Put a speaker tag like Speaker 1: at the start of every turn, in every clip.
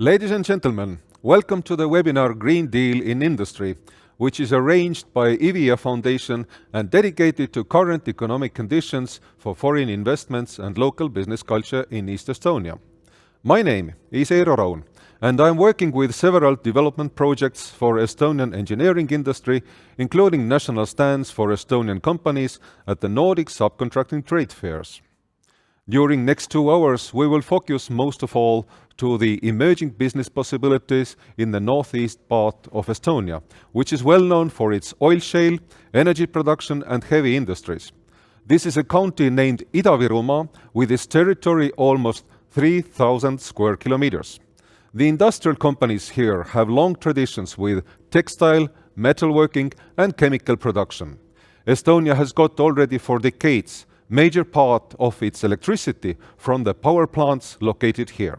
Speaker 1: Ladies and gentlemen, welcome to the webinar Green Deal in Industry, which is arranged by IVIA Foundation and dedicated to current economic conditions for foreign investments and local business culture in East Estonia. My name is Eero Raun, and I'm working with several development projects for Estonian engineering industry, including national stands for Estonian companies at the Nordic subcontracting trade fairs. During next 2 hours, we will focus most of all to the emerging business possibilities in the northeast part of Estonia, which is well known for its oil shale, energy production and heavy industries. This is a county named Ida-Viru with its territory almost 3,000 square kilometers. The industrial companies here have long traditions with textile, metalworking and chemical production. Estonia has got already for decades major part of its electricity from the power plants located here.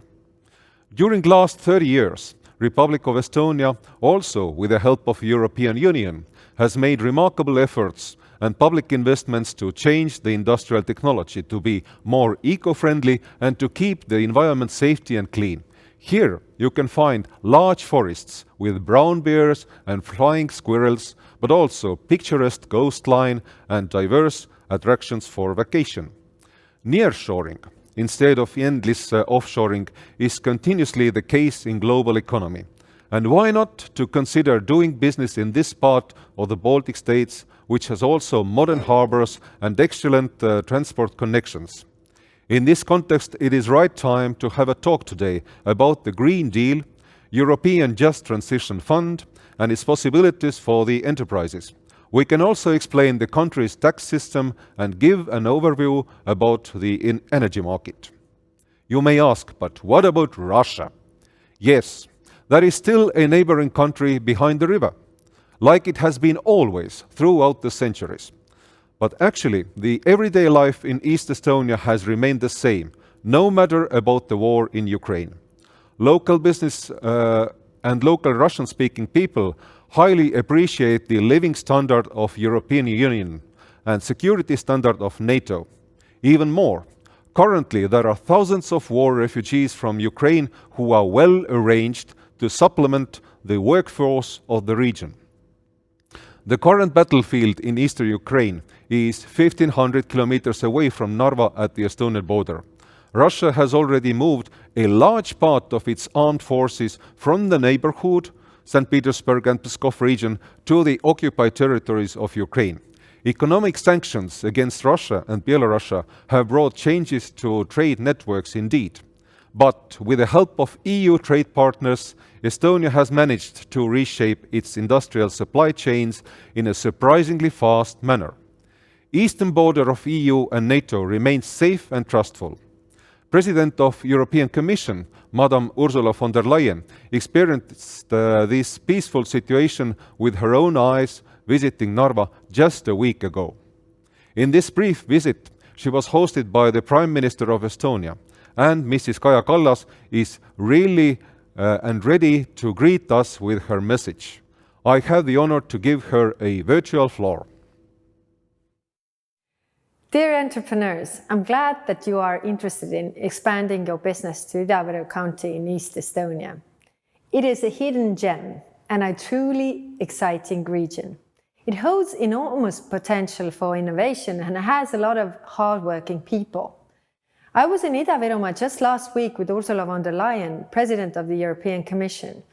Speaker 1: During last 30 years, Republic of Estonia, also with the help of European Union, has made remarkable efforts and public investments to change the industrial technology to be more eco-friendly and to keep the environment safety and clean. Here you can find large forests with brown bears and flying squirrels, but also picturesque coastline and diverse attractions for vacation. Nearshoring, instead of endless offshoring, is continuously the case in global economy. And why not to consider doing business in this part of the Baltic states, which has also modern harbors and excellent transport connections. In this context, it is right time to have a talk today about the Green Deal, European Just Transition Fund, and its possibilities for the enterprises. We can also explain the country's tax system and give an overview about the energy market. You may ask, but what about Russia? Yes, there is still a neighboring country behind the river, like it has been always throughout the centuries. But actually, the everyday life in East Estonia has remained the same, no matter about the war in Ukraine. Local business and local Russian-speaking people highly appreciate the living standard of European Union and security standard of NATO. Even more, currently there are thousands of war refugees from Ukraine who are well arranged to supplement the workforce of the region. The current battlefield in eastern Ukraine is 1,500 kilometers away from Narva at the Estonian border. Russia has already moved a large part of its armed forces from the neighborhood, St. Petersburg and Pskov region, to the occupied territories of Ukraine. Economic sanctions against Russia and Belarus have brought changes to trade networks indeed. But with the help of EU trade partners, Estonia has managed to reshape its industrial supply chains in a surprisingly fast manner. Eastern border of EU and NATO remains safe and trustful. President of European Commission, Madam Ursula von der Leyen, experienced this peaceful situation with her own eyes visiting Narva just a week ago. In this brief visit, she was hosted by the Prime Minister of Estonia, and Mrs. Kaja Kallas is really and ready to greet us with her message. I have the honor to give her a virtual floor.
Speaker 2: Dear entrepreneurs, I'm glad that you are interested in expanding your business to Ida-Viru County in East Estonia. It is a hidden gem and a truly exciting region. It holds enormous potential for innovation and has a lot of hardworking people. I was in Ida-Virumaa just last week with Ursula von der Leyen, President of the European Commission.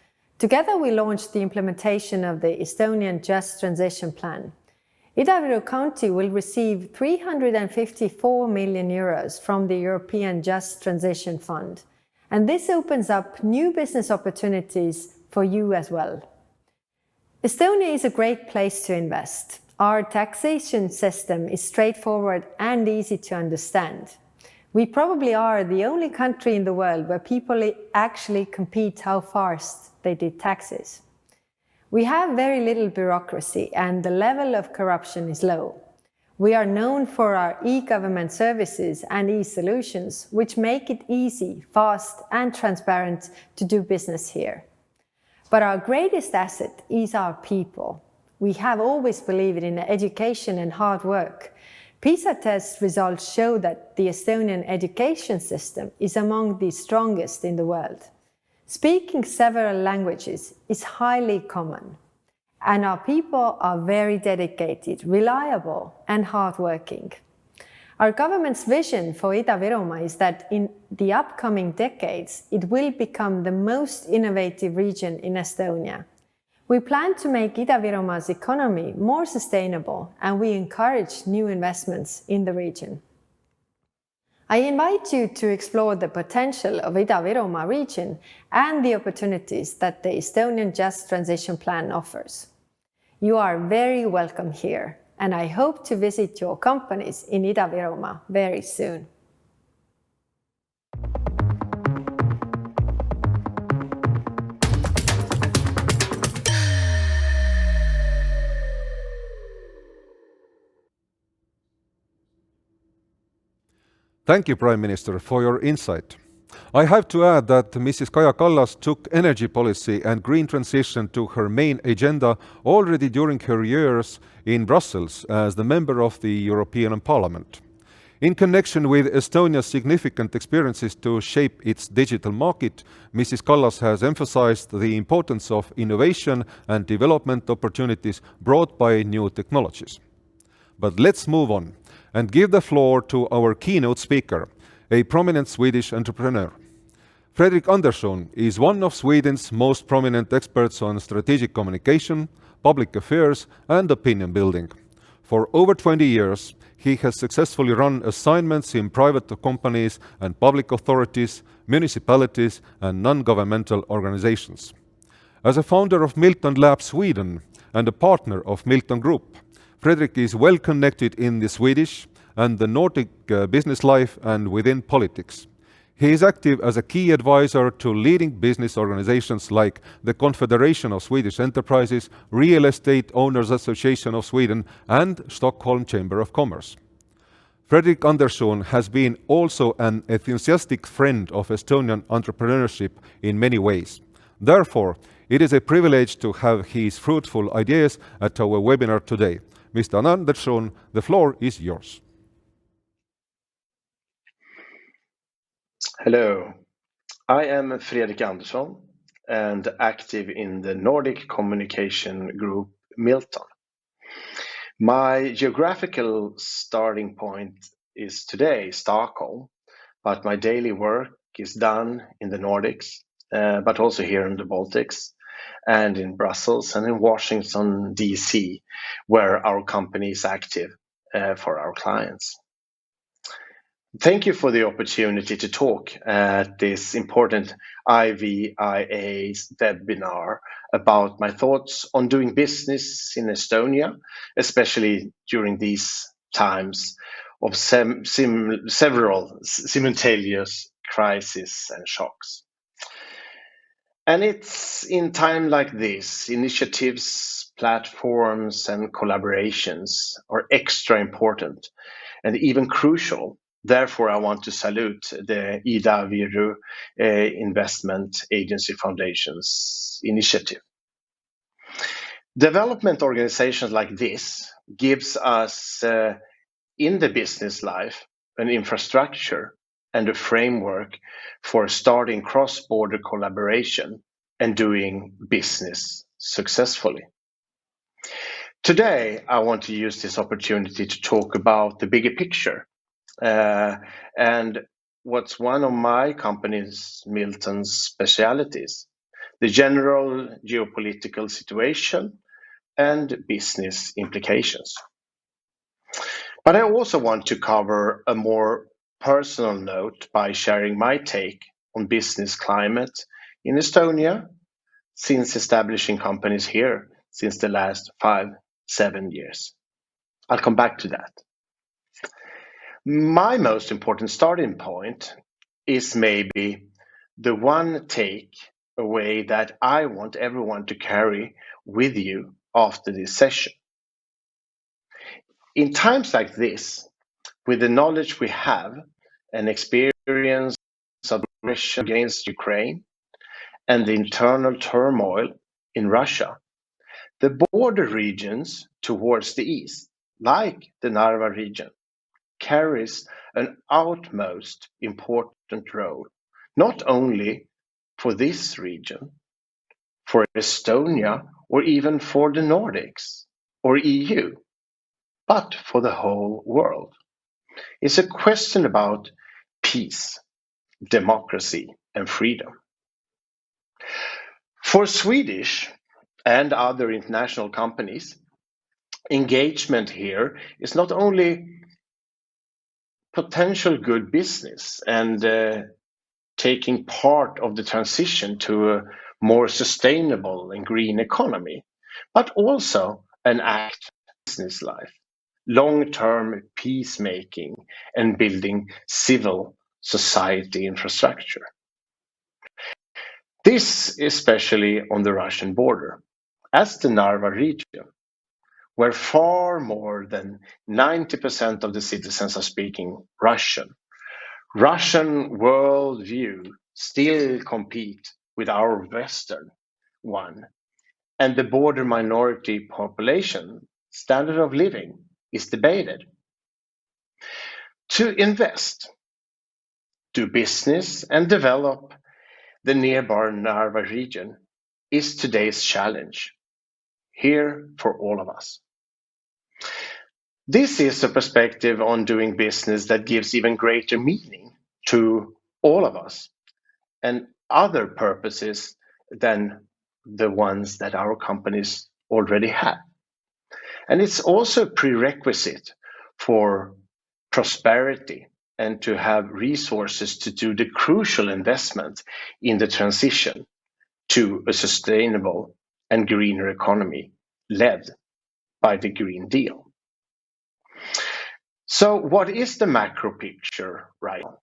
Speaker 2: Together we launched the implementation of the Estonian Just Transition Plan. Ida-Viru County will receive 354 million euros from the European Just Transition Fund, and this opens up new business opportunities for you as well. Estonia is a great place to invest. Our taxation system is straightforward and easy to understand. We probably are the only country in the world where people actually compete how fast they did taxes. We have very little bureaucracy and the level of corruption is low. We are known for our e-government services and e-solutions, which make it easy, fast and transparent to do business here. But our greatest asset is our people. We have always believed in education and hard work. PISA test results show that the Estonian education system is among the strongest in the world. Speaking several languages is highly common, and our people are very dedicated, reliable, and hardworking. Our government's vision for Ida-Virumaa is that in the upcoming decades, it will become the most innovative region in Estonia. We plan to make Ida-Virumaa's economy more sustainable, and we encourage new investments in the region. I invite you to explore the potential of Ida-Virumaa region and the opportunities that the Estonian Just Transition Plan offers. You are very welcome here, and I hope to visit your companies in Ida-Virumaa very soon.
Speaker 1: Thank you, Prime Minister, for your insight. I have to add that Mrs. Kaja Kallas took energy policy and green transition to her main agenda already during her years in Brussels as the member of the European Parliament. In connection with Estonia's significant experiences to shape its digital market, Mrs. Kallas has emphasized the importance of innovation and development opportunities brought by new technologies. But let's move on and give the floor to our keynote speaker, a prominent Swedish entrepreneur. Fredrik Andersson is one of Sweden's most prominent experts on strategic communication, public affairs, and opinion building. For over 20 years, he has successfully run assignments in private companies and public authorities, municipalities, and non-governmental organizations. As a founder of Miltton Lab Sweden and a partner of Miltton Group, Fredrik is well connected in the Swedish and the Nordic business life and within politics. He is active as a key advisor to leading business organizations like the Confederation of Swedish Enterprises, Real Estate Owners Association of Sweden, and Stockholm Chamber of Commerce. Fredrik Andersson has been also an enthusiastic friend of Estonian entrepreneurship in many ways. Therefore, it is a privilege to have his fruitful ideas at our webinar today. Mr. Andersson, the floor is yours.
Speaker 3: Hello, I am Fredrik Andersson and active in the Nordic communication group Miltton. My geographical starting point is today Stockholm, but my daily work is done in the Nordics, but also here in the Baltics and in Brussels and in Washington, D.C., where our company is active for our clients. Thank you for the opportunity to talk at this important IVIA webinar about my thoughts on doing business in Estonia, especially during these times of several simultaneous crises and shocks. And it's in time like this, initiatives, platforms, and collaborations are extra important and even crucial. Therefore, I want to salute the Ida-Viru Investment Agency Foundation's initiative. Development organizations like this gives us in the business life an infrastructure and a framework for starting cross-border collaboration and doing business successfully. Today, I want to use this opportunity to talk about the bigger picture and what's one of my company's, Miltton's, specialities, the general geopolitical situation and business implications. But I also want to cover a more personal note by sharing my take on business climate in Estonia since establishing companies here since the last 5-7 years. I'll come back to that. My most important starting point is maybe the one take away that I want everyone to carry with you after this session. In times like this, with the knowledge we have and experience of aggression against Ukraine and the internal turmoil in Russia, the border regions towards the east, like the Narva region, carries an utmost important role, not only for this region, for Estonia, or even for the Nordics or EU, but for the whole world. It's a question about peace, democracy, and freedom. For Swedish and other international companies, engagement here is not only potential good business and taking part of the transition to a more sustainable and green economy, but also an act of business life, long-term peacemaking and building civil society infrastructure. This especially on the Russian border, as the Narva region, where far more than 90% of the citizens are speaking Russian. Russian worldview still compete with our Western one, and the border minority population standard of living is debated. To invest, do business, and develop the nearby Narva region is today's challenge, here for all of us. This is a perspective on doing business that gives even greater meaning to all of us and other purposes than the ones that our companies already have. And it's also a prerequisite for prosperity and to have resources to do the crucial investment in the transition to a sustainable and greener economy led by the Green Deal. So what is the macro picture right now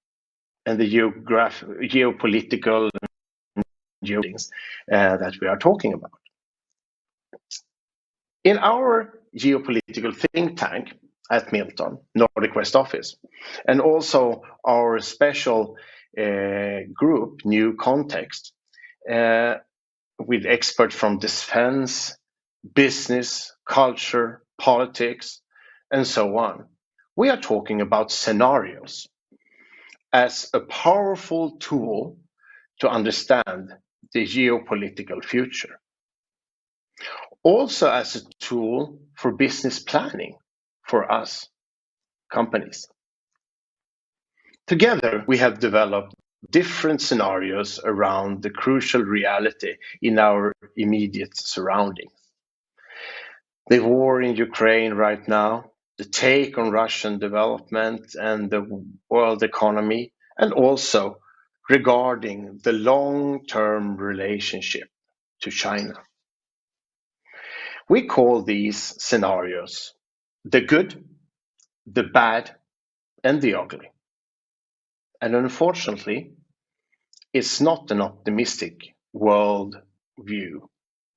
Speaker 3: and the geopolitical things that we are talking about? In our geopolitical think tank at Miltton, Nordic West Office, and also our special group, New Context, with experts from defense, business, culture, politics, and so on, we are talking about scenarios as a powerful tool to understand the geopolitical future. Also as a tool for business planning for us companies. Together, we have developed different scenarios around the crucial reality in our immediate surroundings. The war in Ukraine right now, the take on Russian development and the world economy, and also regarding the long-term relationship to China. We call these scenarios the good, the bad, and the ugly. And unfortunately, it's not an optimistic world view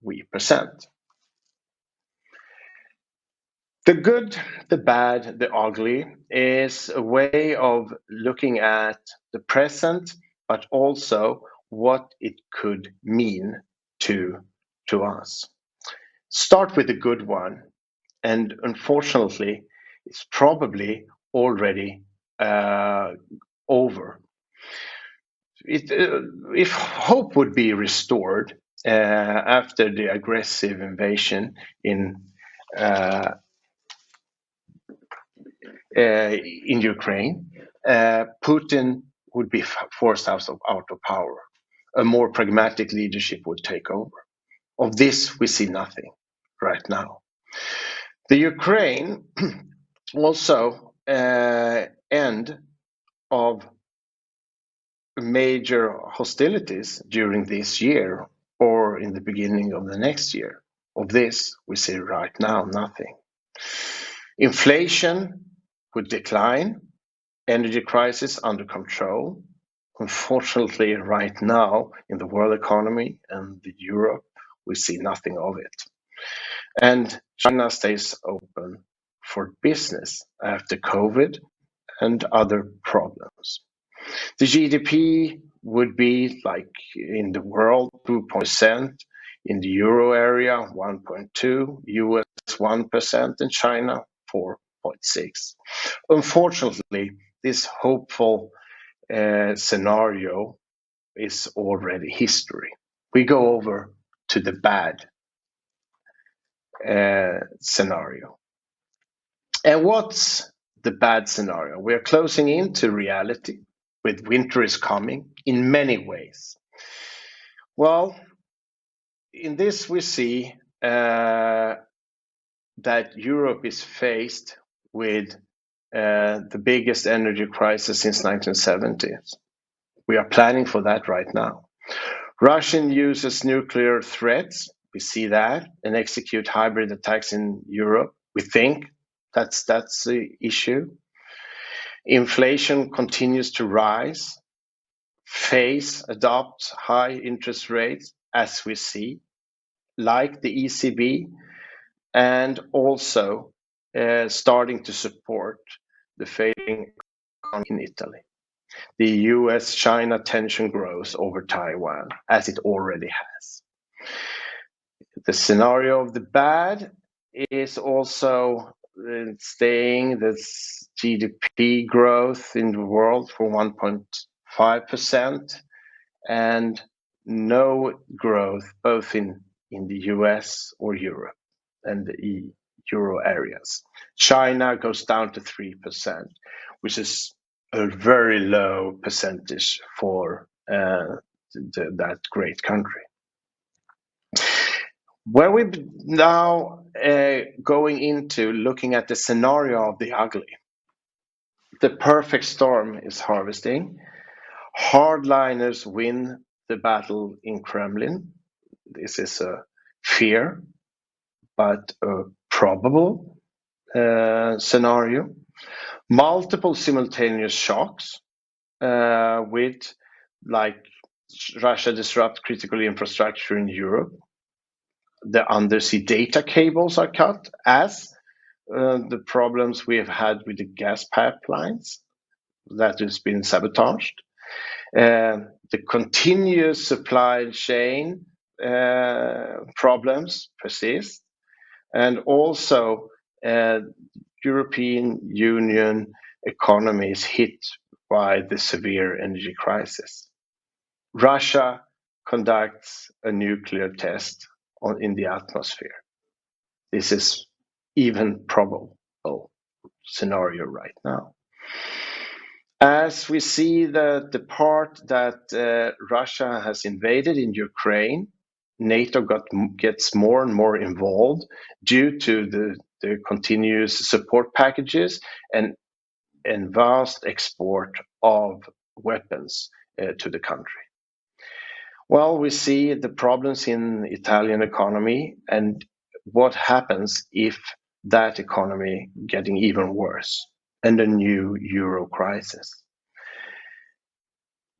Speaker 3: we present. The good, the bad, the ugly is a way of looking at the present, but also what it could mean to us. Start with the good one, and unfortunately, it's probably already over. If hope would be restored after the aggressive invasion in Ukraine, Putin would be forced out of power. A more pragmatic leadership would take over. Of this, we see nothing right now. The Ukraine also end of major hostilities during this year or in the beginning of the next year. Of this, we see right now nothing. Inflation would decline, energy crisis under control. Unfortunately, right now in the world economy and the Europe, we see nothing of it. And China stays open for business after COVID and other problems. The GDP would be like in the world 2%, in the euro area 1.2%, US 1%, and China 4.6%. Unfortunately, this hopeful scenario is already history. We go over to the bad scenario. And what's the bad scenario? We're closing into reality with winter is coming in many ways. Well, in this we see that Europe is faced with the biggest energy crisis since 1970s. We are planning for that right now. Russia uses nuclear threats, we see that, and execute hybrid attacks in Europe. We think that's the issue. Inflation continues to rise. Adopt high interest rates, as we see, like the ECB, and also starting to support the failing economy in Italy. The US-China tension grows over Taiwan, as it already has. The scenario of the bad is also staying this GDP growth in the world for 1.5% and no growth both in the US or Europe and the euro areas. China goes down to 3%, which is a very low percentage for that great country. Where we now going into looking at the scenario of the ugly. The perfect storm is harvesting. Hardliners win the battle in Kremlin. This is a fear, but a probable scenario. Multiple simultaneous shocks with, like, Russia disrupt critical infrastructure in Europe. The undersea data cables are cut, as the problems we have had with the gas pipelines that has been sabotaged. The continuous supply chain problems persist, and also European Union economy is hit by the severe energy crisis. Russia conducts a nuclear test in the atmosphere. This is even probable scenario right now. As we see the part that Russia has invaded in Ukraine, NATO gets more and more involved due to the continuous support packages and vast export of weapons to the country. Well, we see the problems in Italian economy and what happens if that economy getting even worse and a new euro crisis.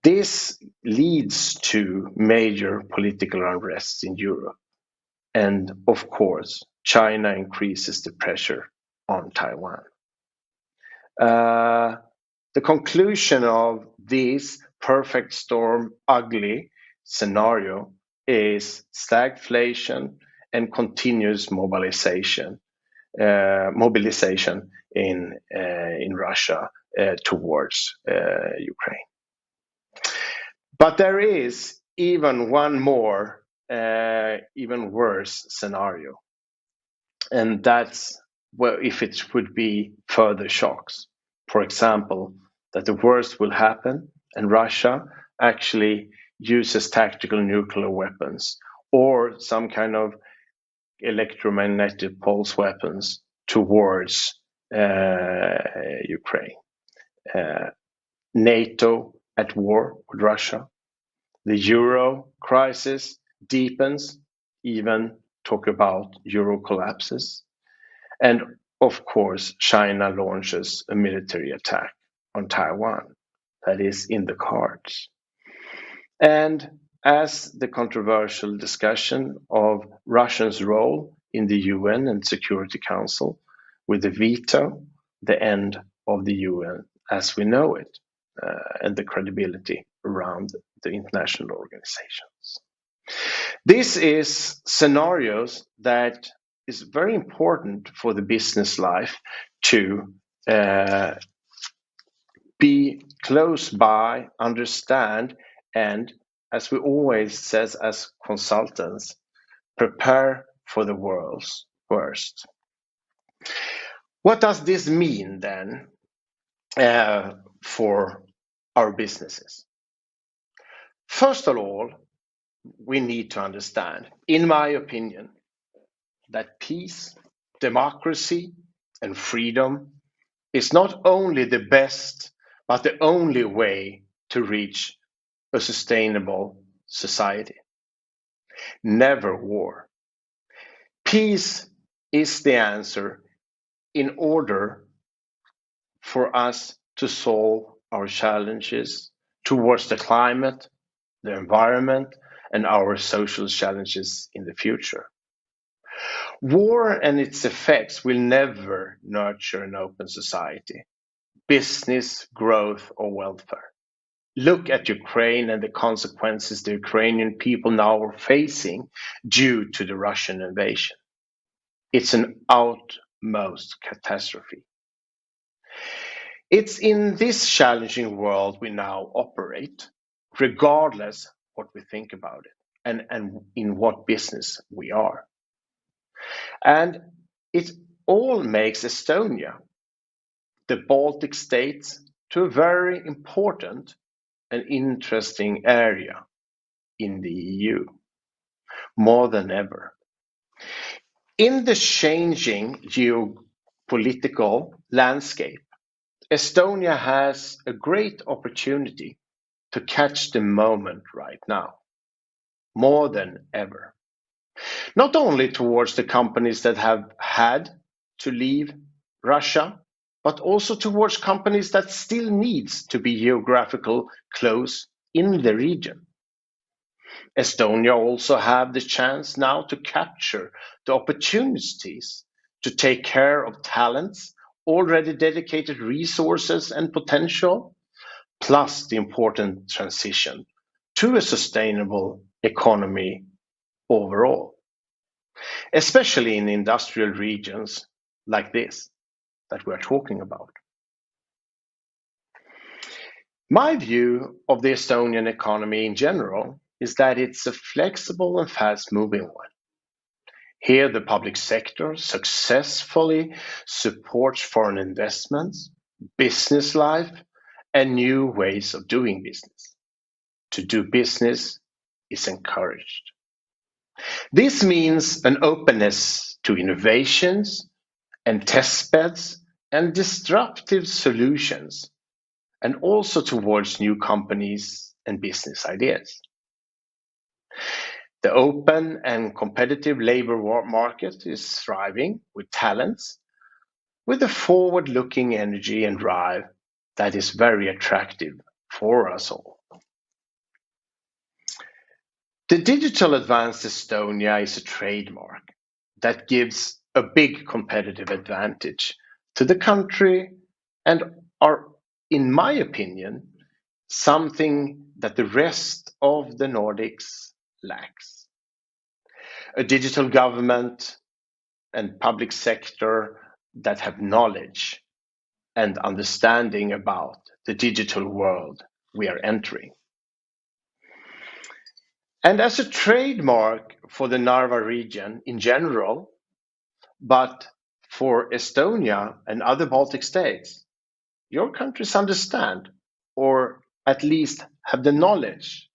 Speaker 3: This leads to major political unrest in Europe. And of course, China increases the pressure on Taiwan. The conclusion of this perfect storm ugly scenario is stagflation and continuous mobilization in Russia towards Ukraine. But there is even one more, even worse scenario, and that's if it would be further shocks. For example, that the worst will happen and Russia actually uses tactical nuclear weapons or some kind of electromagnetic pulse weapons towards Ukraine. NATO at war with Russia. The euro crisis deepens, even talk about euro collapses. And of course, China launches a military attack on Taiwan. That is in the cards. And as the controversial discussion of Russia's role in the UN and Security Council with the veto, the end of the UN as we know it, and the credibility around the international organizations. This is scenarios that is very important for the business life to be close by, understand, and as we always says as consultants, prepare for the world's worst. What does this mean then for our businesses? First of all, we need to understand, in my opinion, that peace, democracy, and freedom is not only the best, but the only way to reach a sustainable society. Never war. Peace is the answer in order for us to solve our challenges towards the climate, the environment, and our social challenges in the future. War and its effects will never nurture an open society, business, growth, or welfare. Look at Ukraine and the consequences the Ukrainian people now are facing due to the Russian invasion. It's an utmost catastrophe. It's in this challenging world we now operate, regardless what we think about it and in what business we are. And it all makes Estonia, the Baltic states, to a very important and interesting area in the EU, more than ever. In the changing geopolitical landscape, Estonia has a great opportunity to catch the moment right now, more than ever. Not only towards the companies that have had to leave Russia, but also towards companies that still needs to be geographical close in the region. Estonia also have the chance now to capture the opportunities to take care of talents, already dedicated resources and potential, plus the important transition to a sustainable economy overall, especially in industrial regions like this that we're talking about. My view of the Estonian economy in general is that it's a flexible and fast-moving one. Here, the public sector successfully supports foreign investments, business life, and new ways of doing business. To do business is encouraged. This means an openness to innovations and test beds and disruptive solutions, and also towards new companies and business ideas. The open and competitive labor market is thriving with talents, with a forward-looking energy and drive that is very attractive for us all. The digital advanced Estonia is a trademark that gives a big competitive advantage to the country and are, in my opinion, something that the rest of the Nordics lacks. A digital government and public sector that have knowledge and understanding about the digital world we are entering. And as a trademark for the Narva region in general, but for Estonia and other Baltic states, your countries understand, or at least have the knowledge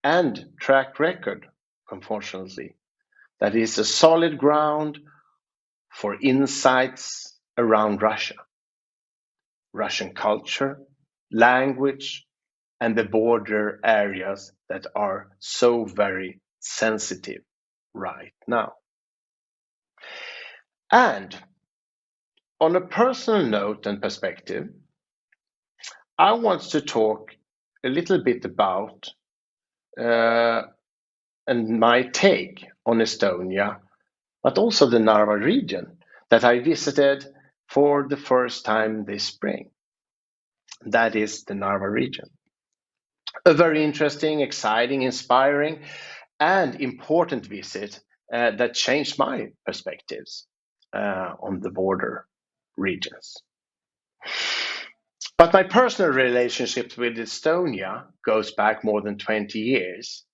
Speaker 3: and track record, unfortunately, that is a solid ground for insights around Russia, Russian culture, language, and the border areas that are so very sensitive right now. And on a personal note and perspective, I want to talk a little bit about and my take on Estonia, but also the Narva region that I visited for the first time this spring. That is the Narva region. A very interesting, exciting, inspiring, and important visit that changed my perspectives on the border regions. But my personal relationship with Estonia goes back more than 20 years,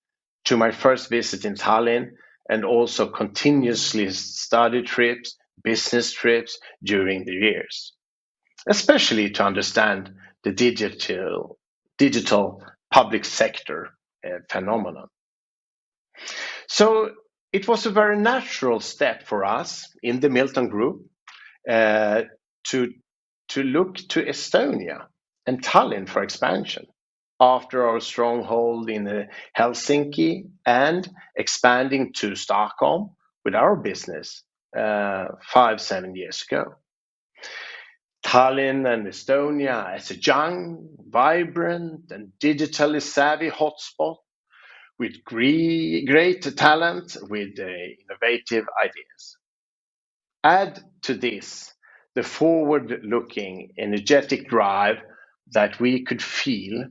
Speaker 3: to my first visit in Tallinn, and also continuously study trips, business trips during the years, especially to understand the digital public sector phenomenon. So it was a very natural step for us in the Miltton Group to look to Estonia and Tallinn for expansion after our stronghold in Helsinki and expanding to Stockholm with our business 5-7 years ago. Tallinn and Estonia as a young, vibrant, and digitally savvy hotspot with great talent, with innovative ideas. Add to this the forward-looking, energetic drive that we could feel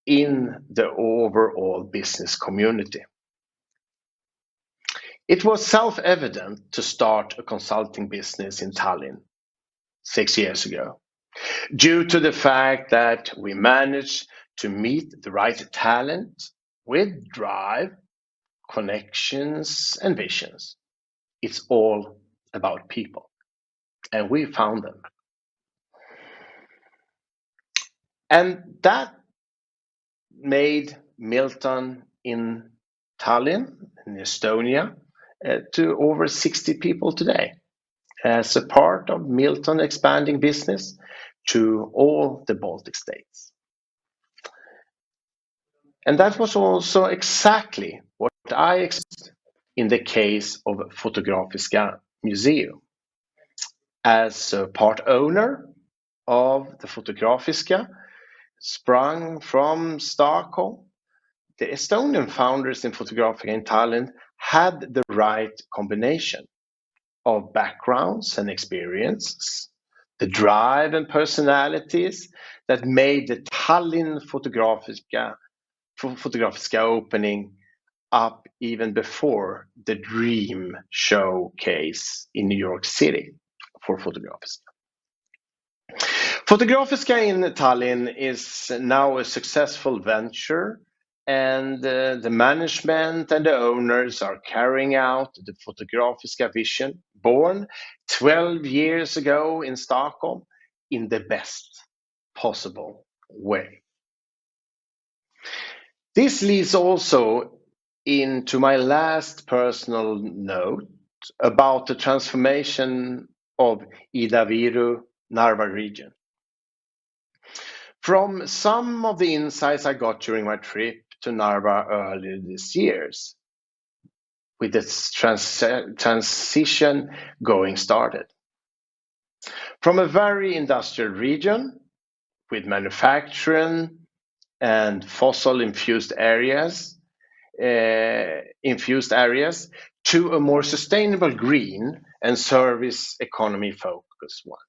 Speaker 3: in the overall business community. It was self-evident to start a consulting business in Tallinn 6 years ago, due to the fact that we managed to meet the right talent with drive, connections, and visions. It's all about people, and we found them. And that made Miltton in Tallinn, in Estonia, to over 60 people today, as a part of Miltton expanding business to all the Baltic states. And that was also exactly what I expected in the case of Fotografiska Museum. As a part owner of the Fotografiska, sprung from Stockholm, the Estonian founders in Fotografiska in Tallinn had the right combination of backgrounds and experiences, the drive and personalities that made the Tallinn Fotografiska opening up even before the dream showcase in New York City for Fotografiska. Fotografiska in Tallinn is now a successful venture, and the management and the owners are carrying out the Fotografiska vision, born 12 years ago in Stockholm, in the best possible way. This leads also into my last personal note about the transformation of Ida-Viru Narva region. From some of the insights I got during my trip to Narva earlier this year, with this transition going started. From a very industrial region with manufacturing and fossil infused areas to a more sustainable green and service economy focused one.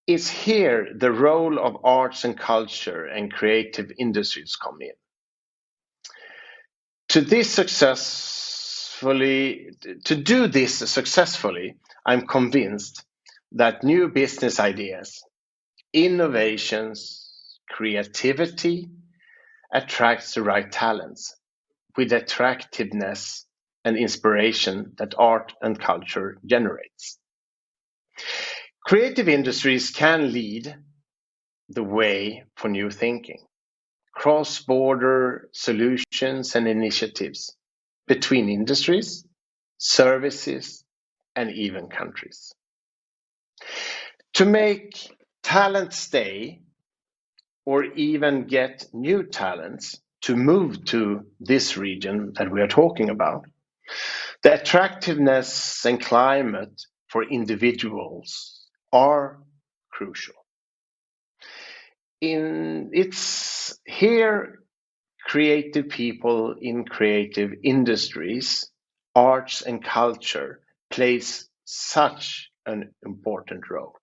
Speaker 3: It's here the role of arts and culture and creative industries come in. To do this successfully, I'm convinced that new business ideas, innovations, creativity attracts the right talents with attractiveness and inspiration that art and culture generates. Creative industries can lead the way for new thinking, cross-border solutions and initiatives between industries, services, and even countries. To make talent stay or even get new talents to move to this region that we are talking about, the attractiveness and climate for individuals are crucial. It's here creative people in creative industries, arts and culture plays such an important role.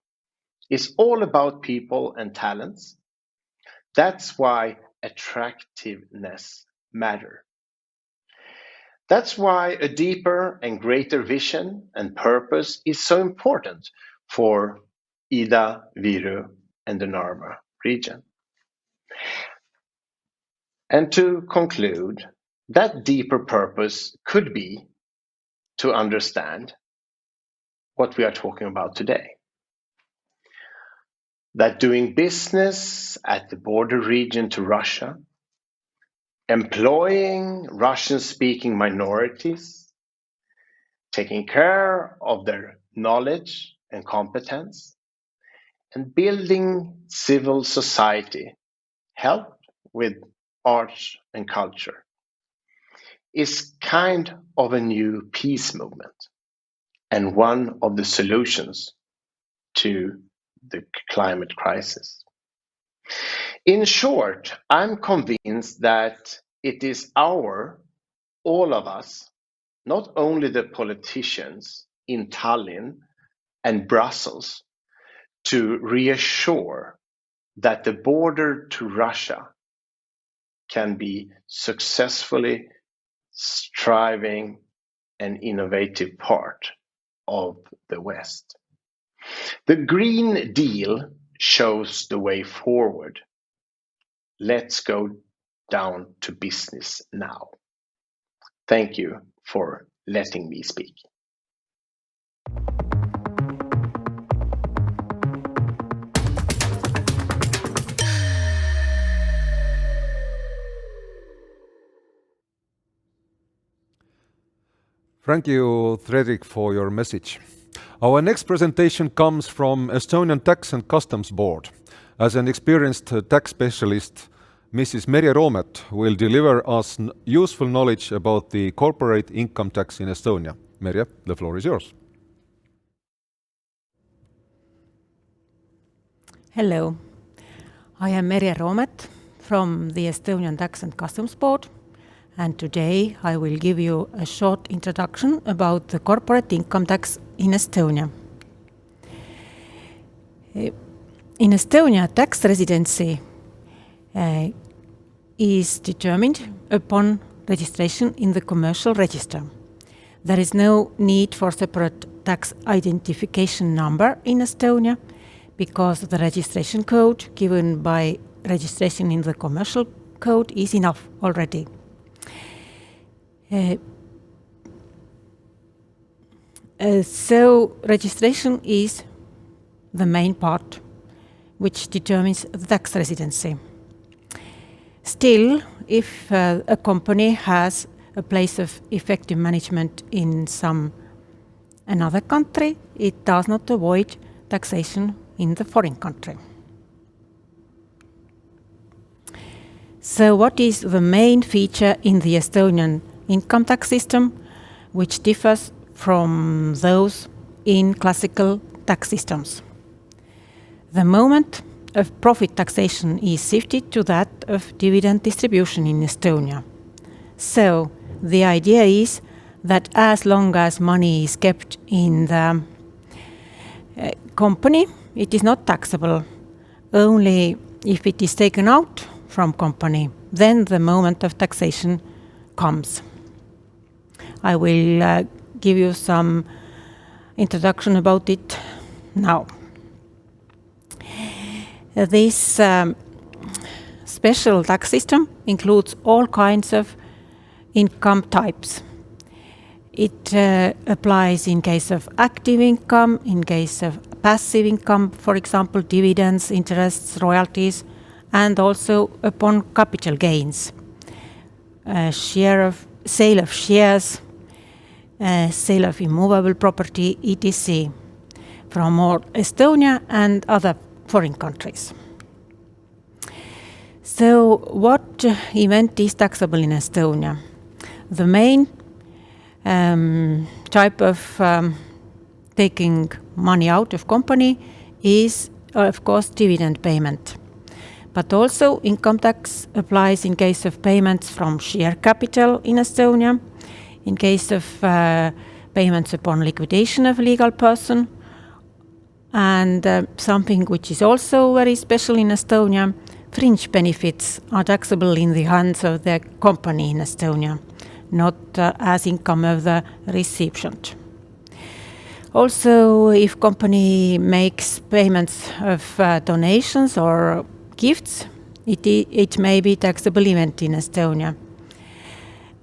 Speaker 3: It's all about people and talents. That's why attractiveness matters. That's why a deeper and greater vision and purpose is so important for Ida-Viru and the Narva region. And to conclude, that deeper purpose could be to understand what we are talking about today. That doing business at the border region to Russia, employing Russian-speaking minorities, taking care of their knowledge and competence, and building civil society, help with arts and culture, is kind of a new peace movement and one of the solutions to the climate crisis. In short, I'm convinced that it is all of us, not only the politicians in Tallinn and Brussels, to reassure that the border to Russia can be successfully striving an innovative part of the West. The Green Deal shows the way forward. Let's go down to business now. Thank you for letting me speak.
Speaker 1: Thank you, Fredrik, for your message. Our next presentation comes from Estonian Tax and Customs Board. As an experienced tax specialist, Mrs. Merje Roomet will deliver us useful knowledge about the corporate income tax in Estonia. Merje, the floor is yours.
Speaker 4: Hello, I am Merje Roomet from the Estonian Tax and Customs Board, and today I will give you a short introduction about the corporate income tax in Estonia. In Estonia, tax residency is determined upon registration in the commercial register. There is no need for separate tax identification number in Estonia because the registration code given by registration in the commercial code is enough already. So registration is the main part which determines the tax residency. Still, if a company has a place of effective management in another country, it does not avoid taxation in the foreign country. So what is the main feature in the Estonian income tax system which differs from those in classical tax systems? The moment of profit taxation is shifted to that of dividend distribution in Estonia. So the idea is that as long as money is kept in the company, it is not taxable. Only if it is taken out from company, then the moment of taxation comes. I will give you some introduction about it now. This special tax system includes all kinds of income types. It applies in case of active income, in case of passive income, for example, dividends, interests, royalties, and also upon capital gains, sale of shares, sale of immovable property, etc., from all Estonia and other foreign countries. So what event is taxable in Estonia? The main type of taking money out of company is, of course, dividend payment. But also income tax applies in case of payments from share capital in Estonia, in case of payments upon liquidation of a legal person, and something which is also very special in Estonia, fringe benefits are taxable in the hands of the company in Estonia, not as income of the recipient. Also, if company makes payments of donations or gifts it may be taxable event in Estonia.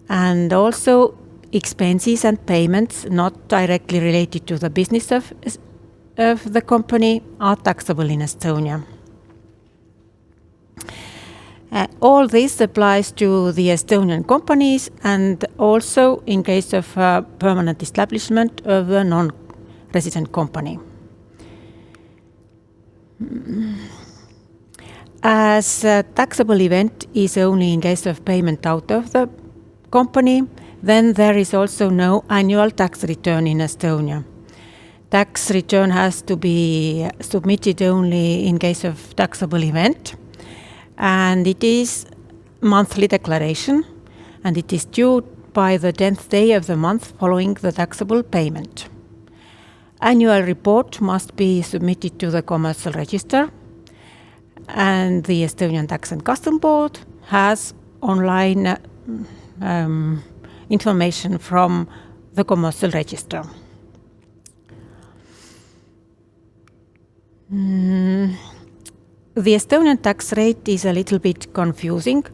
Speaker 4: And also expenses and payments not directly related to the business of the company are taxable in Estonia. All this applies to the Estonian companies and also in case of permanent establishment of a non-resident company. As a taxable event is only in case of payment out of the company, then there is also no annual tax return in Estonia. Tax return has to be submitted only in case of taxable event, and it is monthly declaration, and it is due by the 10th day of the month following the taxable payment. Annual report must be submitted to the commercial register, and the Estonian Tax and Custom Board has online information from the commercial register. The Estonian tax rate is a little bit confusing,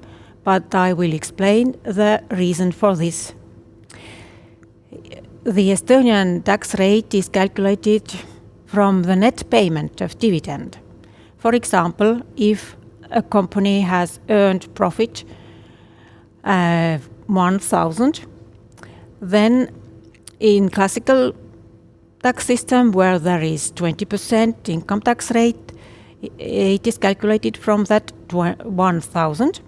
Speaker 4: but I will explain the reason for this. The Estonian tax rate is calculated from the net payment of dividend. For example, if a company has earned profit 1,000, then in classical tax system where there is 20% income tax rate, it is calculated from that 1,000,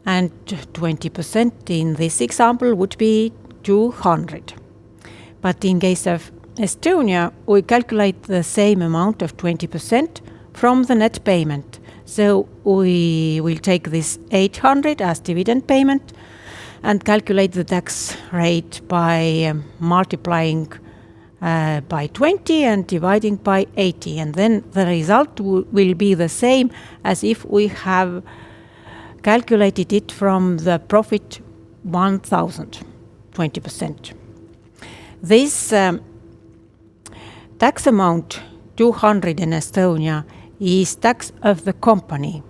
Speaker 4: and 20% in this example would be 200. But in case of Estonia, we calculate the same amount of 20% from the net payment. So we will take this 800 as dividend payment and calculate the tax rate by multiplying by 20 and dividing by 80, and then the result will be the same as if we have calculated it from the profit 1,000, 20%. This tax amount 200 in Estonia is tax of the company.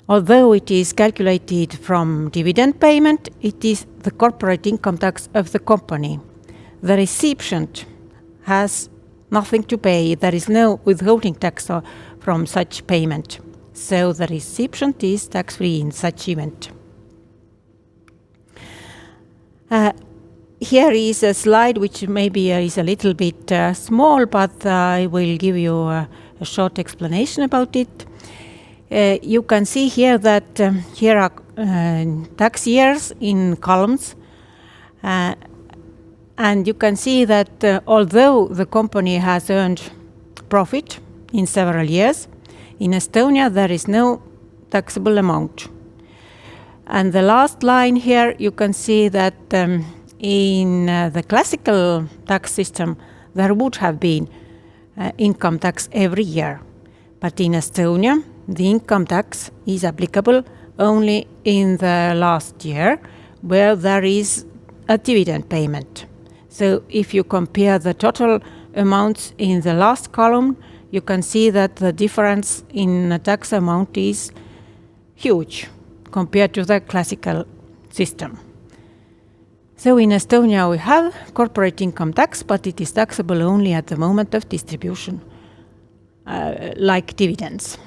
Speaker 4: Although it is calculated from dividend payment, it is the corporate income tax of the company. The recipient has nothing to pay. There is no withholding tax from such payment. So the recipient is tax-free in such event. Here is a slide which maybe is a little bit small, but I will give you a short explanation about it. You can see here that here are tax years in columns. And you can see that although the company has earned profit in several years, in Estonia there is no taxable amount. And the last line here, you can see that in the classical tax system there would have been income tax every year. But in Estonia, the income tax is applicable only in the last year, where there is a dividend payment. So if you compare the total amounts in the last column, you can see that the difference in the tax amount is huge compared to the classical system. So in Estonia we have corporate income tax, but it is taxable only at the moment of distribution, like dividends.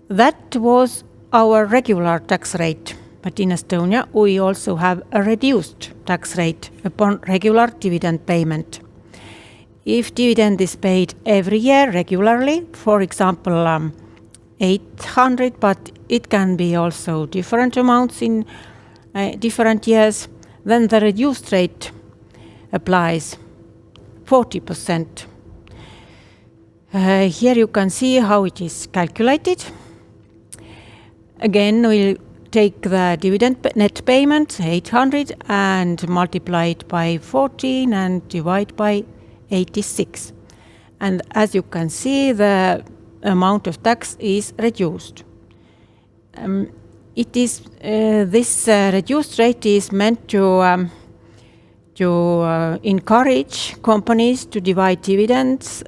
Speaker 4: That was our regular tax rate, but in Estonia we also have a reduced tax rate upon regular dividend payment. If dividend is paid every year regularly, for example 800, but it can be also different amounts in different years, then the reduced rate applies 40%. Here you can see how it is calculated. Again, we'll take the dividend net payment, 800, and multiply it by 14 and divide by 86. And as you can see, the amount of tax is reduced. This reduced rate is meant to encourage companies to divide dividends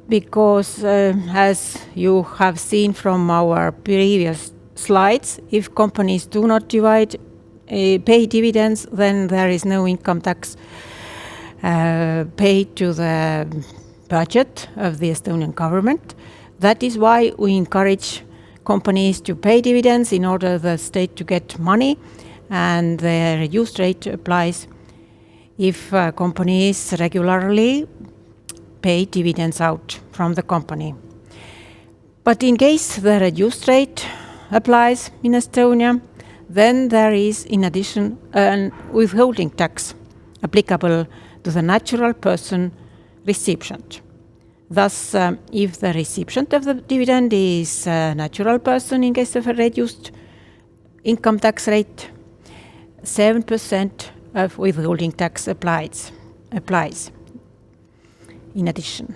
Speaker 4: because as you have seen from our previous slides, if companies do not pay dividends, then there is no income tax paid to the budget of the Estonian government. That is why we encourage companies to pay dividends in order the state to get money, and the reduced rate applies if companies regularly pay dividends out from the company. But in case the reduced rate applies in Estonia, then there is in addition a withholding tax applicable to the natural person recipient. Thus, if the recipient of the dividend is a natural person in case of a reduced income tax rate, 7% of withholding tax applies in addition.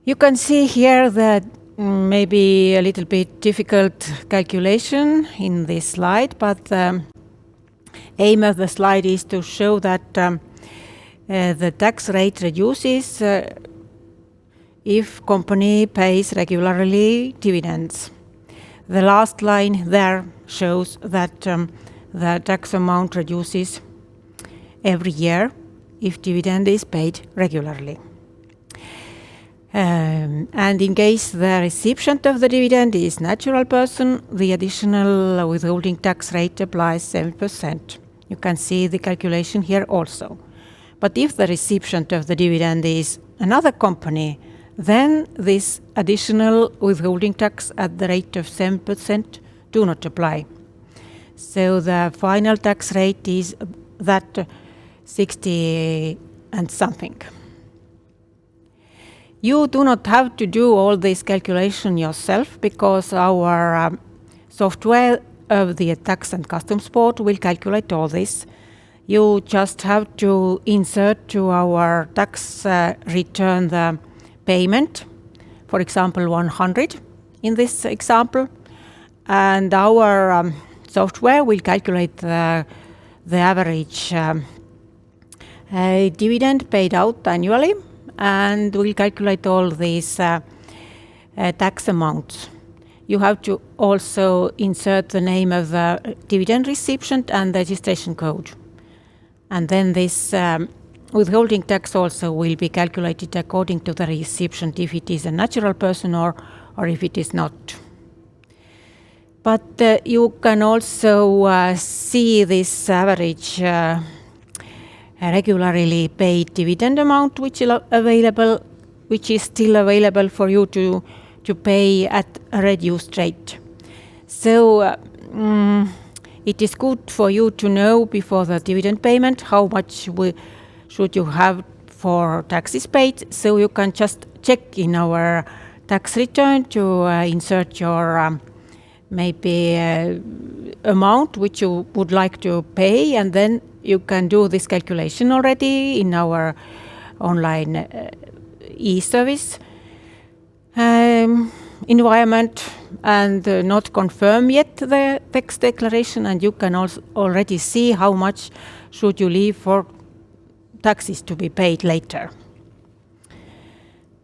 Speaker 4: You can see here that maybe a little bit difficult calculation in this slide, but the aim of the slide is to show that the tax rate reduces if company pays regularly dividends. The last line there shows that the tax amount reduces every year if dividend is paid regularly. And in case the recipient of the dividend is natural person, the additional withholding tax rate applies 7%. You can see the calculation here also. But if the recipient of the dividend is another company, then this additional withholding tax at the rate of 7% do not apply. So the final tax rate is that 60 and something. You do not have to do all this calculation yourself because our software of the Tax and Customs Board will calculate all this. You just have to insert to our tax return the payment, for example 100 in this example, and our software will calculate the average dividend paid out annually, and will calculate all these tax amounts. You have to also insert the name of the dividend recipient and the registration code. And then this withholding tax also will be calculated according to the recipient if it is a natural person or if it is not. But you can also see this average regularly paid dividend amount which is still available for you to pay at a reduced rate. So it is good for you to know before the dividend payment how much should you have for taxes paid, so you can just check in our tax return to insert your maybe amount which you would like to pay, and then you can do this calculation already in our online e-service environment and not confirm yet the tax declaration, and you can also already see how much should you leave for taxes to be paid later.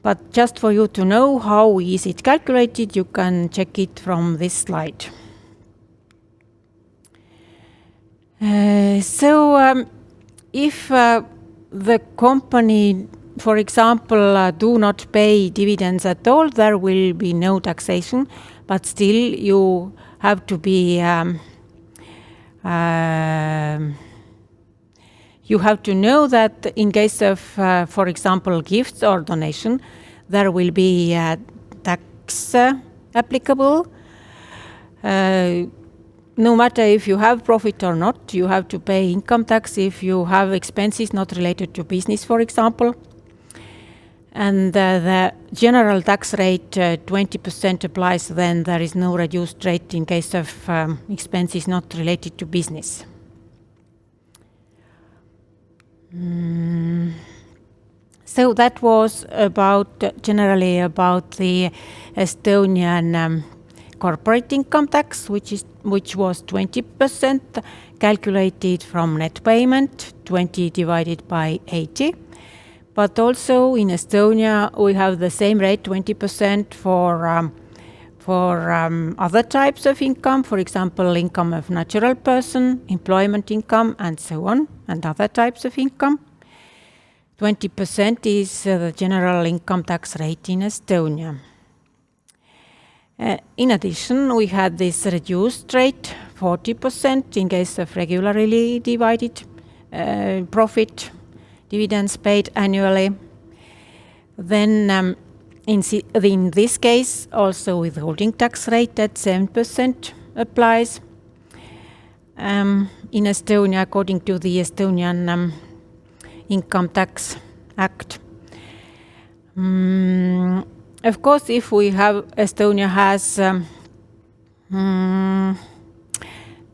Speaker 4: But just for you to know how is it calculated, you can check it from this slide. If the company, for example, do not pay dividends at all, there will be no taxation, but still you have to be you have to know that in case of, for example, gifts or donation, there will be tax applicable. No matter if you have profit or not, you have to pay income tax if you have expenses not related to business, for example. And the general tax rate, 20% applies, then there is no reduced rate in case of expenses not related to business. So that was generally about the Estonian corporate income tax, which was 20%, calculated from net payment, 20 divided by 80. But also in Estonia, we have the same rate, 20% for other types of income, for example, income of natural person, employment income, and so on, and other types of income. 20% is the general income tax rate in Estonia. In addition, we had this reduced rate, 40% in case of regularly divided profit, dividends paid annually. Then in this case, also withholding tax rate at 7% applies. In Estonia, according to the Estonian Income Tax Act. Of course, if we have Estonia has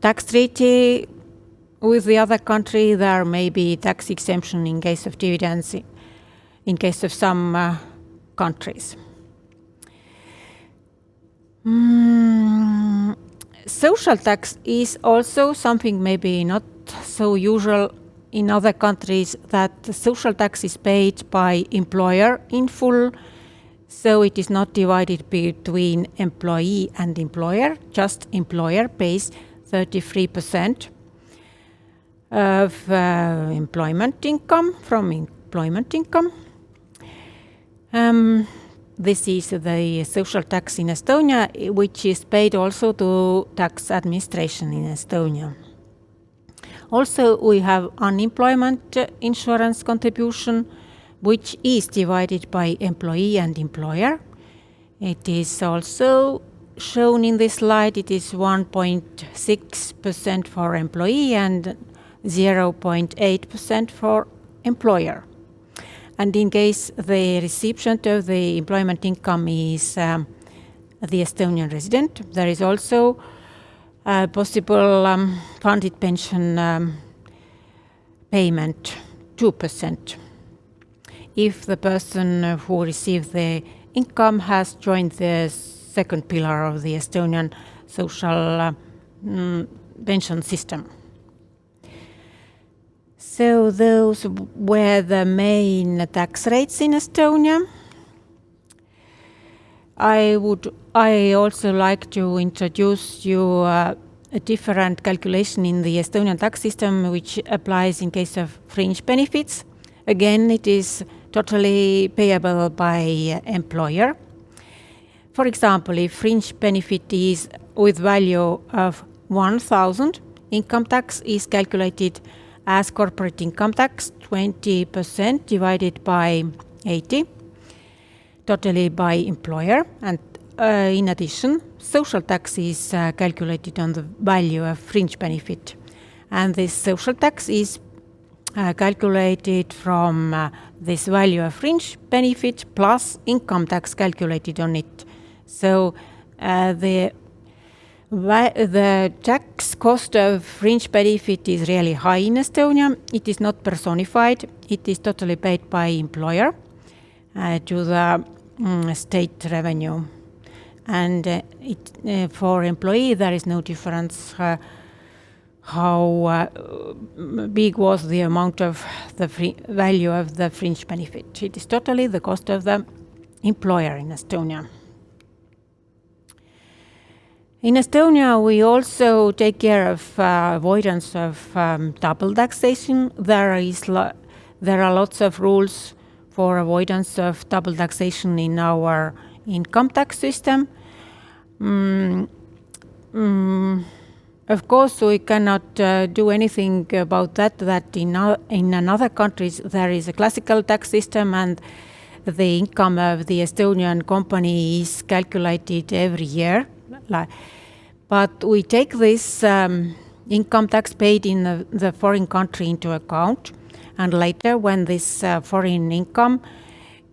Speaker 4: tax treaty with the other country, there may be tax exemption in case of dividends in case of some countries. Social tax is also something maybe not so usual in other countries, that the social tax is paid by employer in full, so it is not divided between employee and employer, just employer pays 33% of employment income from employment income. This is the social tax in Estonia, which is paid also to tax administration in Estonia. Also, we have unemployment insurance contribution, which is divided by employee and employer. It is also shown in this slide. It is 1.6% for employee and 0.8% for employer. And in case the recipient of the employment income is the Estonian resident, there is also a possible funded pension payment, 2%. If the person who received the income has joined the second pillar of the Estonian social pension system. So those were the main tax rates in Estonia. I also like to introduce you a different calculation in the Estonian tax system, which applies in case of fringe benefits. Again, it is totally payable by employer. For example, if fringe benefit is with value of 1,000, income tax is calculated as corporate income tax, 20% divided by 80, totally by employer. And in addition, social tax is calculated on the value of fringe benefit. And this social tax is calculated from this value of fringe benefit plus income tax calculated on it. So the tax cost of fringe benefit is really high in Estonia. It is not personified. It is totally paid by employer to the state revenue. And for employee, there is no difference how big was the amount of the value of the fringe benefit. It is totally the cost of the employer in Estonia. In Estonia, we also take care of avoidance of double taxation. There are lots of rules for avoidance of double taxation in our income tax system. Of course, we cannot do anything about that in another countries there is a classical tax system and the income of the Estonian company is calculated every year. But we take this income tax paid in the foreign country into account, and later when this foreign income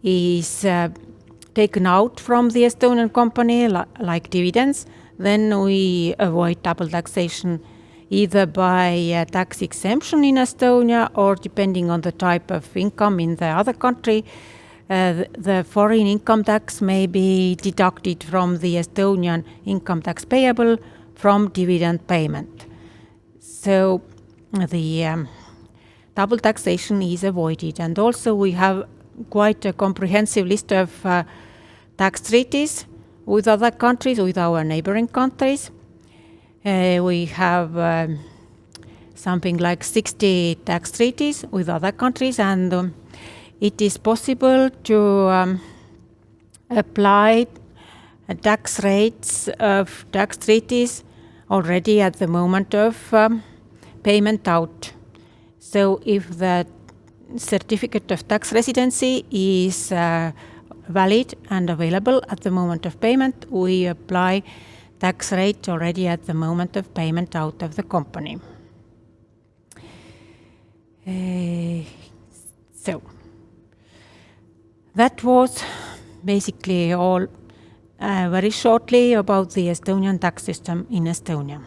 Speaker 4: is taken out from the Estonian company, like dividends, then we avoid double taxation either by tax exemption in Estonia or depending on the type of income in the other country, the foreign income tax may be deducted from the Estonian income tax payable from dividend payment. So the double taxation is avoided. And also we have quite a comprehensive list of tax treaties with other countries, with our neighboring countries. We have something like 60 tax treaties with other countries, and it is possible to apply tax rates of tax treaties already at the moment of payment out. So if the certificate of tax residency is valid and available at the moment of payment, we apply tax rate already at the moment of payment out of the company. So that was basically all very shortly about the Estonian tax system in Estonia.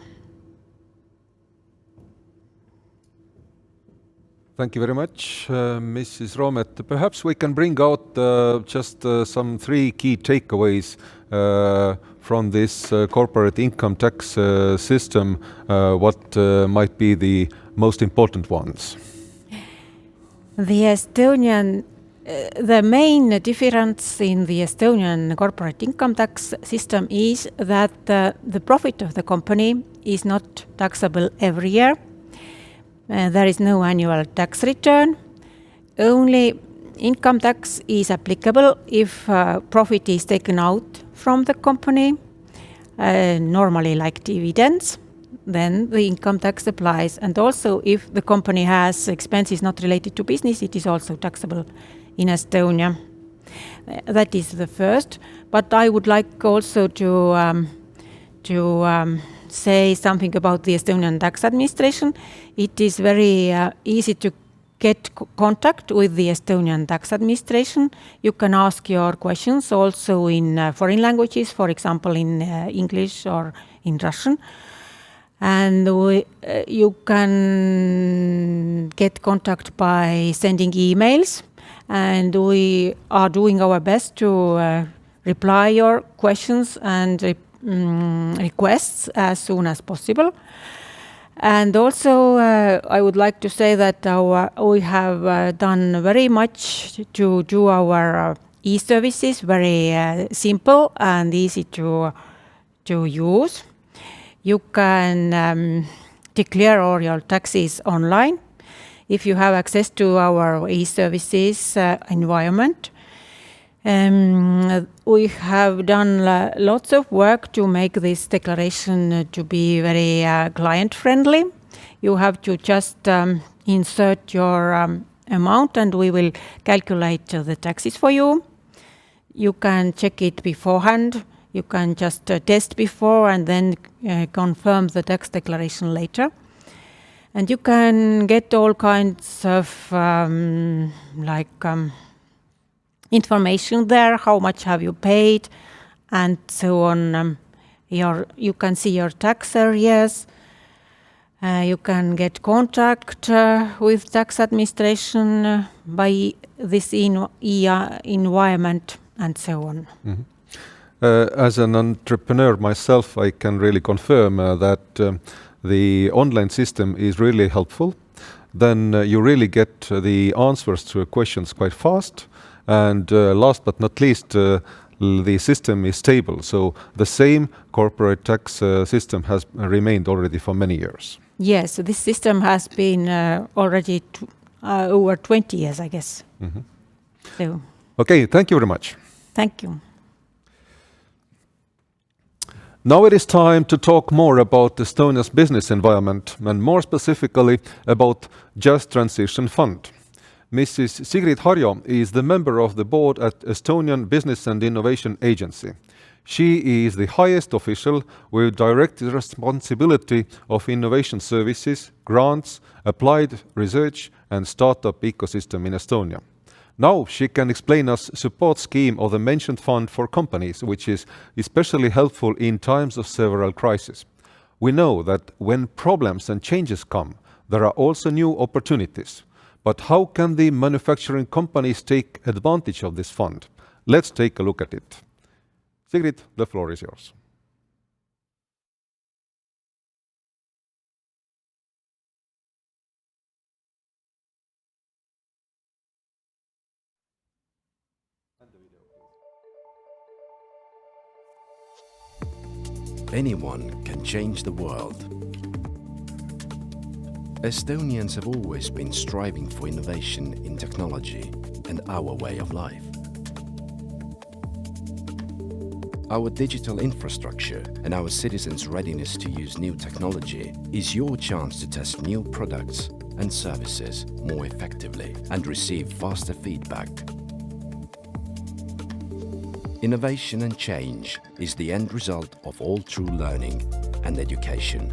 Speaker 1: Thank you very much, Mrs. Roomet. Perhaps we can bring out just some 3 key takeaways from this corporate income tax system. What might be the most important ones?
Speaker 4: The main difference in the Estonian corporate income tax system is that the profit of the company is not taxable every year. There is no annual tax return. Only income tax is applicable if profit is taken out from the company, normally like dividends. Then the income tax applies. And also if the company has expenses not related to business, it is also taxable in Estonia. That is the first. But I would like also to say something about the Estonian tax administration. It is very easy to get contact with the Estonian tax administration. You can ask your questions also in foreign languages, for example in English or in Russian. And you can get contact by sending emails, and we are doing our best to reply your questions and requests as soon as possible. And also I would like to say that we have done very much to do our e-services very simple and easy to use. You can declare all your taxes online if you have access to our e-services environment. We have done lots of work to make this declaration to be very client-friendly. You have to just insert your amount and we will calculate the taxes for you. You can check it beforehand. You can just test before and then confirm the tax declaration later. And you can get all kinds of information there, how much have you paid, and so on. You can see your tax areas. You can get contact with tax administration by this environment and so on.
Speaker 1: Mm-hmm. As an entrepreneur myself, I can really confirm that the online system is really helpful. Then you really get the answers to questions quite fast. And last but not least, the system is stable. So the same corporate tax system has remained already for many years.
Speaker 4: Yes, this system has been already over 20 years, I guess.
Speaker 1: Mm-hmm.
Speaker 4: So.
Speaker 1: Okay, thank you very much.
Speaker 4: Thank you.
Speaker 1: Now it is time to talk more about Estonia's business environment and more specifically about Just Transition Fund. Mrs. Sigrit Harjo is the member of the board at Estonian Business and Innovation Agency. She is the highest official with direct responsibility of innovation services, grants, applied research and startup ecosystem in Estonia. Now she can explain us support scheme of the mentioned fund for companies, which is especially helpful in times of several crises. We know that when problems and changes come, there are also new opportunities. But how can the manufacturing companies take advantage of this fund? Let's take a look at it. Sigrit, the floor is yours.
Speaker 5: Anyone can change the world. Estonians have always been striving for innovation in technology and our way of life. Our digital infrastructure and our citizens' readiness to use new technology is your chance to test new products and services more effectively and receive faster feedback. Innovation and change is the end result of all true learning and education.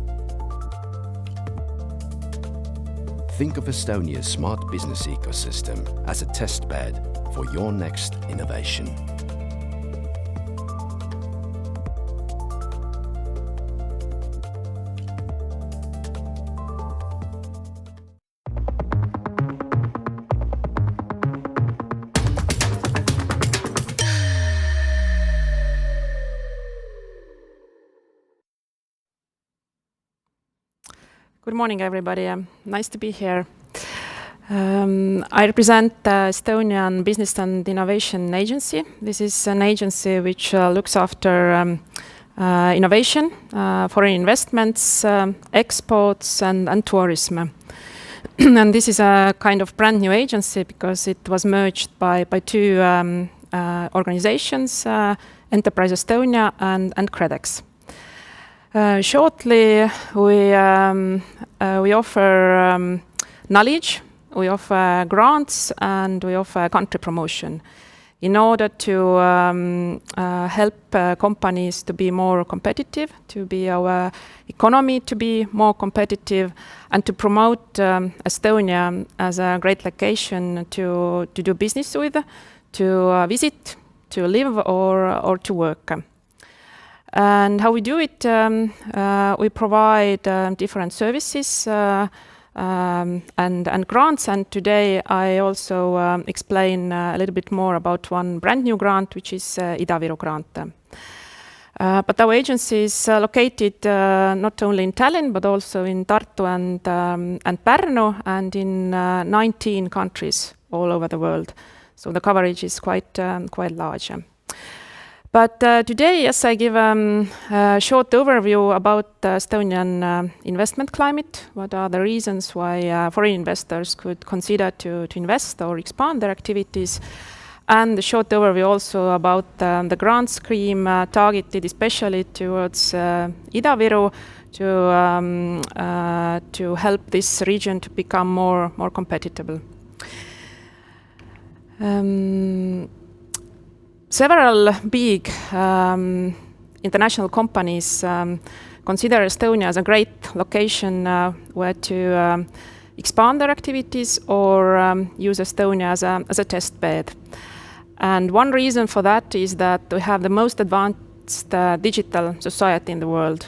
Speaker 5: Think of Estonia's smart business ecosystem as a test bed for your next innovation.
Speaker 6: Good morning, everybody. Nice to be here. I represent the Estonian Business and Innovation Agency. This is an agency which looks after innovation, foreign investments, exports, and tourism. And this is a kind of brand new agency because it was merged by two organizations, Enterprise Estonia and Credex. Shortly, we offer knowledge, we offer grants, and we offer country promotion in order to help companies to be more competitive, to be our economy to be more competitive, and to promote Estonia as a great location to do business with, to visit, to live, or to work. And how we do it, we provide different services and grants, and today I also explain a little bit more about one brand new grant, which is Ida-Viru grant. But our agency is located not only in Tallinn, but also in Tartu and Pärnu, and in 19 countries all over the world. So the coverage is quite large. But today, yes, I give a short overview about the Estonian investment climate. What are the reasons why foreign investors could consider to invest or expand their activities? And a short overview also about the grant scheme targeted especially towards Ida-Viru to help this region to become more competitive. Several big international companies consider Estonia as a great location where to expand their activities or use Estonia as a test bed. And one reason for that is that we have the most advanced digital society in the world.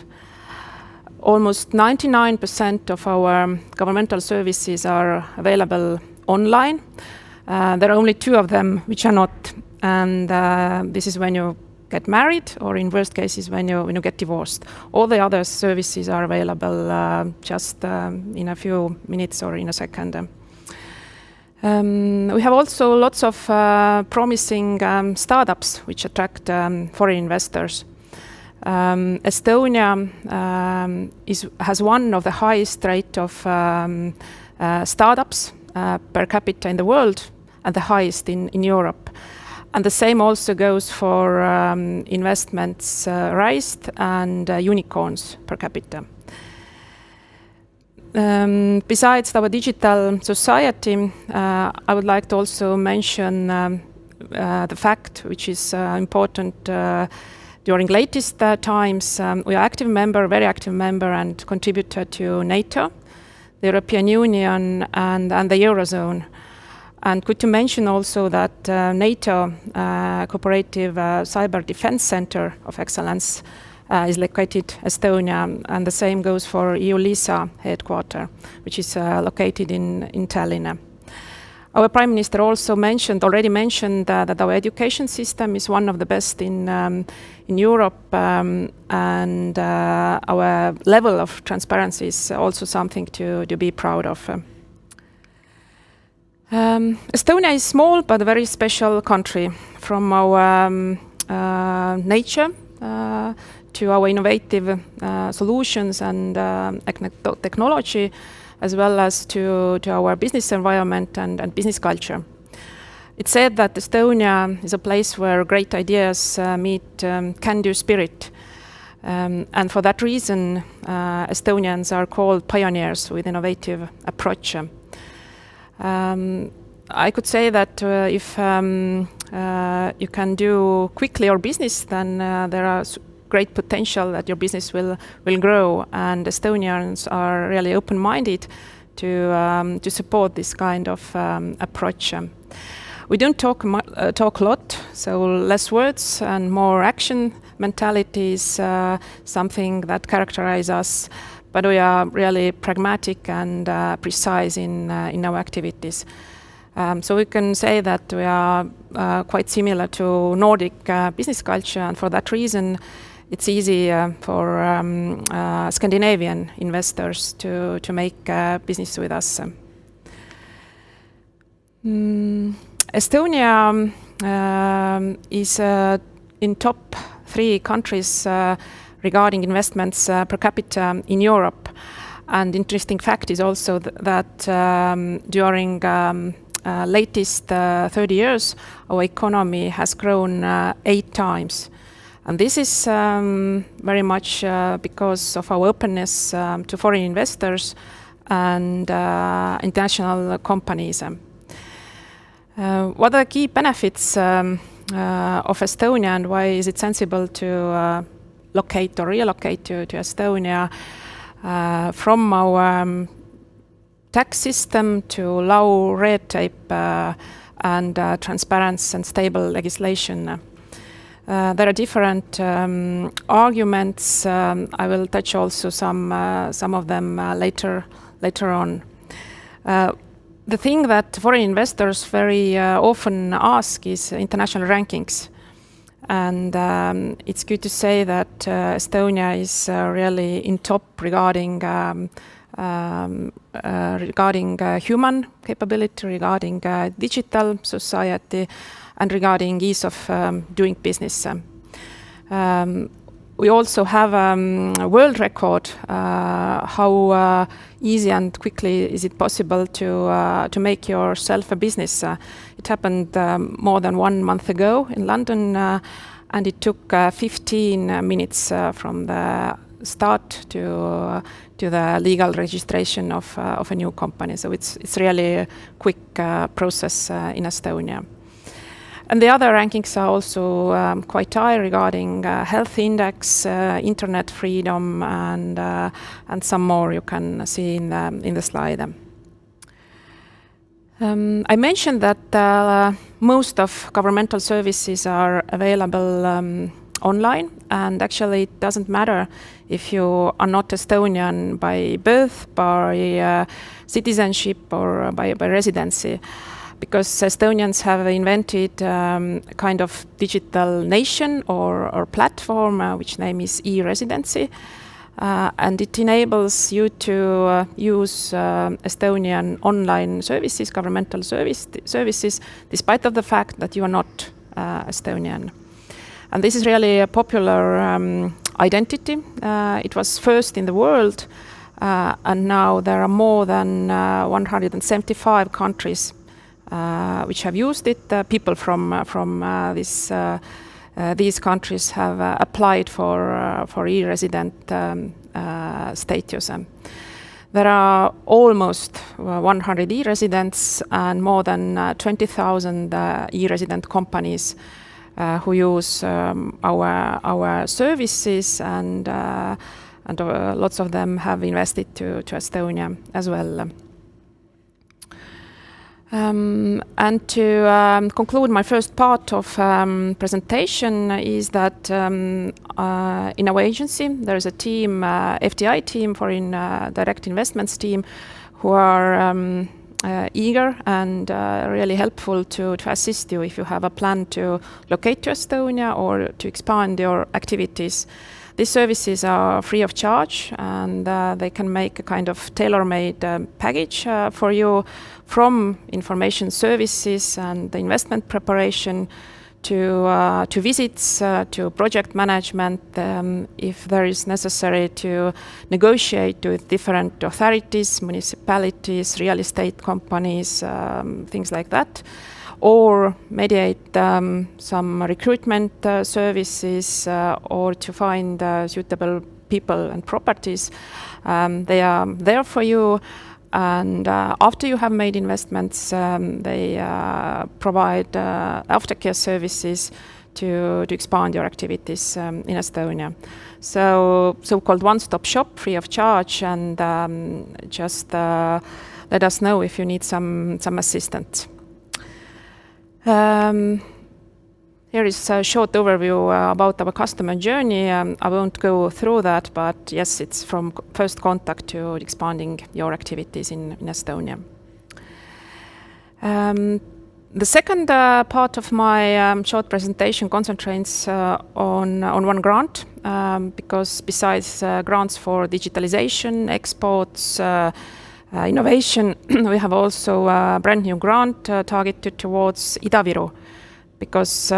Speaker 6: Almost 99% of our governmental services are available online. There are only 2 of them which are not. And this is when you get married, or in worst cases, when you get divorced. All the other services are available just in a few minutes or in a second. We have also lots of promising startups which attract foreign investors. Estonia has one of the highest rate of startups per capita in the world, and the highest in Europe. And the same also goes for investments raised and unicorns per capita. Besides our digital society, I would like to also mention the fact, which is important during latest times. We are active member, very active member and contributor to NATO, the European Union and the Eurozone. And good to mention also that NATO Cooperative Cyber Defense Center of Excellence is located in Estonia, and the same goes for EU-LISA headquarters, which is located in Tallinn. Our Prime Minister also already mentioned that our education system is one of the best in Europe, and our level of transparency is also something to be proud of. Estonia is small but a very special country, from our nature to our innovative solutions and technology, as well as to our business environment and business culture. It's said that Estonia is a place where great ideas meet can-do spirit. And for that reason, Estonians are called pioneers with innovative approach. I could say that if you can do quickly your business, then there are great potential that your business will grow, and Estonians are really open-minded to support this kind of approach. We don't talk a lot, so less words and more action mentality is something that characterizes us, but we are really pragmatic and precise in our activities. So we can say that we are quite similar to Nordic business culture, and for that reason it's easy for Scandinavian investors to make business with us. Estonia is in top 3 countries regarding investments per capita in Europe. And interesting fact is also that during latest 30 years, our economy has grown 8 times. And this is very much because of our openness to foreign investors and international companies. What are the key benefits of Estonia, and why is it sensible to locate or relocate to Estonia? From our tax system to low red tape and transparent and stable legislation. There are different arguments. I will touch also some of them later on. The thing that foreign investors very often ask is international rankings. And it's good to say that Estonia is really in top regarding human capability, regarding digital society, and regarding ease of doing business. We also have a world record how easy and quickly is it possible to make yourself a business. It happened more than 1 month ago in London, and it took 15 minutes from the start to the legal registration of a new company. So it's really a quick process in Estonia. And the other rankings are also quite high regarding health index, internet freedom, and some more you can see in the slide. I mentioned that most of governmental services are available online, and actually it doesn't matter if you are not Estonian by birth, by citizenship, or by residency. Because Estonians have invented a kind of digital nation or platform, which name is e-residency, and it enables you to use Estonian online services, governmental services, despite of the fact that you are not Estonian. And this is really a popular identity. It was first in the world, and now there are more than 175 countries which have used it. People from these countries have applied for e-resident status. There are almost 100 e-residents and more than 20,000 e-resident companies who use our services, and lots of them have invested to Estonia as well. And to conclude my first part of presentation is that in our agency there is a team, FDI team, foreign direct investments team, who are eager and really helpful to assist you if you have a plan to locate to Estonia or to expand your activities. These services are free of charge, and they can make a kind of tailor-made package for you, from information services and the investment preparation to visits, to project management, if there is necessary to negotiate with different authorities, municipalities, real estate companies, things like that, or mediate some recruitment services, or to find suitable people and properties. They are there for you. And after you have made investments, they provide aftercare services to expand your activities in Estonia. So-called one-stop shop, free of charge, and just let us know if you need some assistance. Here is a short overview about our customer journey. I won't go through that, but yes, it's from first contact to expanding your activities in Estonia. The second part of my short presentation concentrates on one grant, because besides grants for digitalization, exports, innovation, we have also a brand new grant targeted towards Ida-Viru, because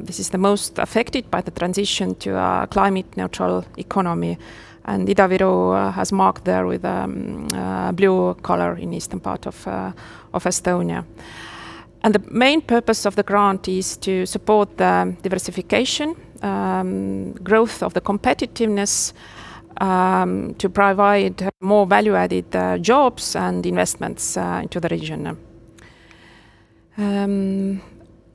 Speaker 6: this is the most affected by the transition to a climate-neutral economy. And Ida-Viru has marked there with blue color in eastern part of Estonia. And the main purpose of the grant is to support the diversification, growth of the competitiveness, to provide more value-added jobs and investments into the region.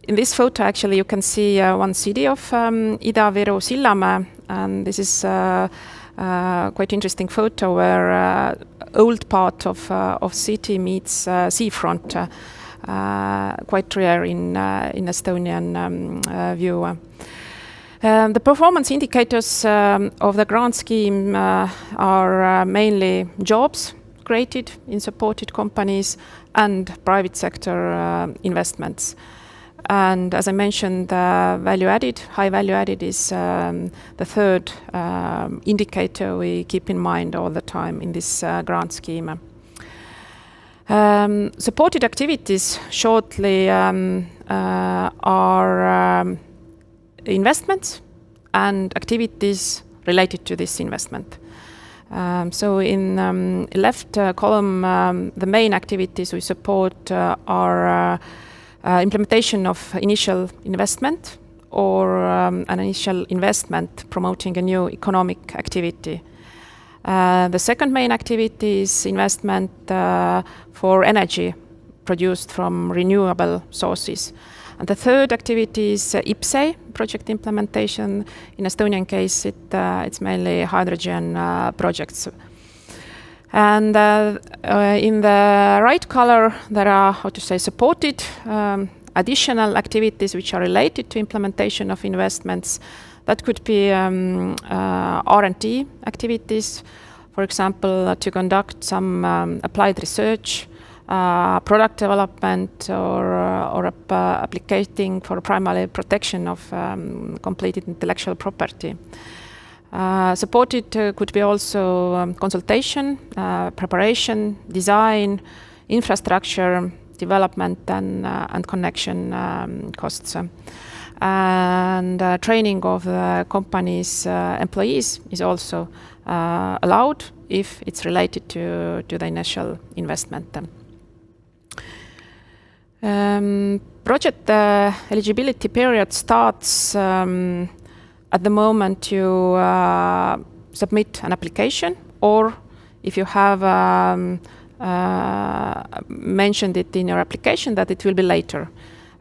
Speaker 6: In this photo, actually, you can see one city of Ida-Viru, Sillamäe, and this is quite interesting photo where old part of city meets seafront, quite rare in Estonian view. The performance indicators of the grant scheme are mainly jobs created in supported companies and private sector investments. And as I mentioned, high value added is the third indicator we keep in mind all the time in this grant scheme. Supported activities shortly are investments and activities related to this investment. So in left column, the main activities we support are implementation of initial investment, or an initial investment promoting a new economic activity. The second main activity is investment for energy produced from renewable sources. And the third activity is IPCEI, project implementation. In Estonian case, it's mainly hydrogen projects. And in the right color, there are, supported additional activities which are related to implementation of investments. That could be R&D activities, for example, to conduct some applied research, product development, or applicating for primary protection of completed intellectual property. Supported could be also consultation, preparation, design, infrastructure development, and connection costs. And training of the company's employees is also allowed if it's related to the initial investment. Project eligibility period starts at the moment you submit an application, or if you have mentioned it in your application that it will be later.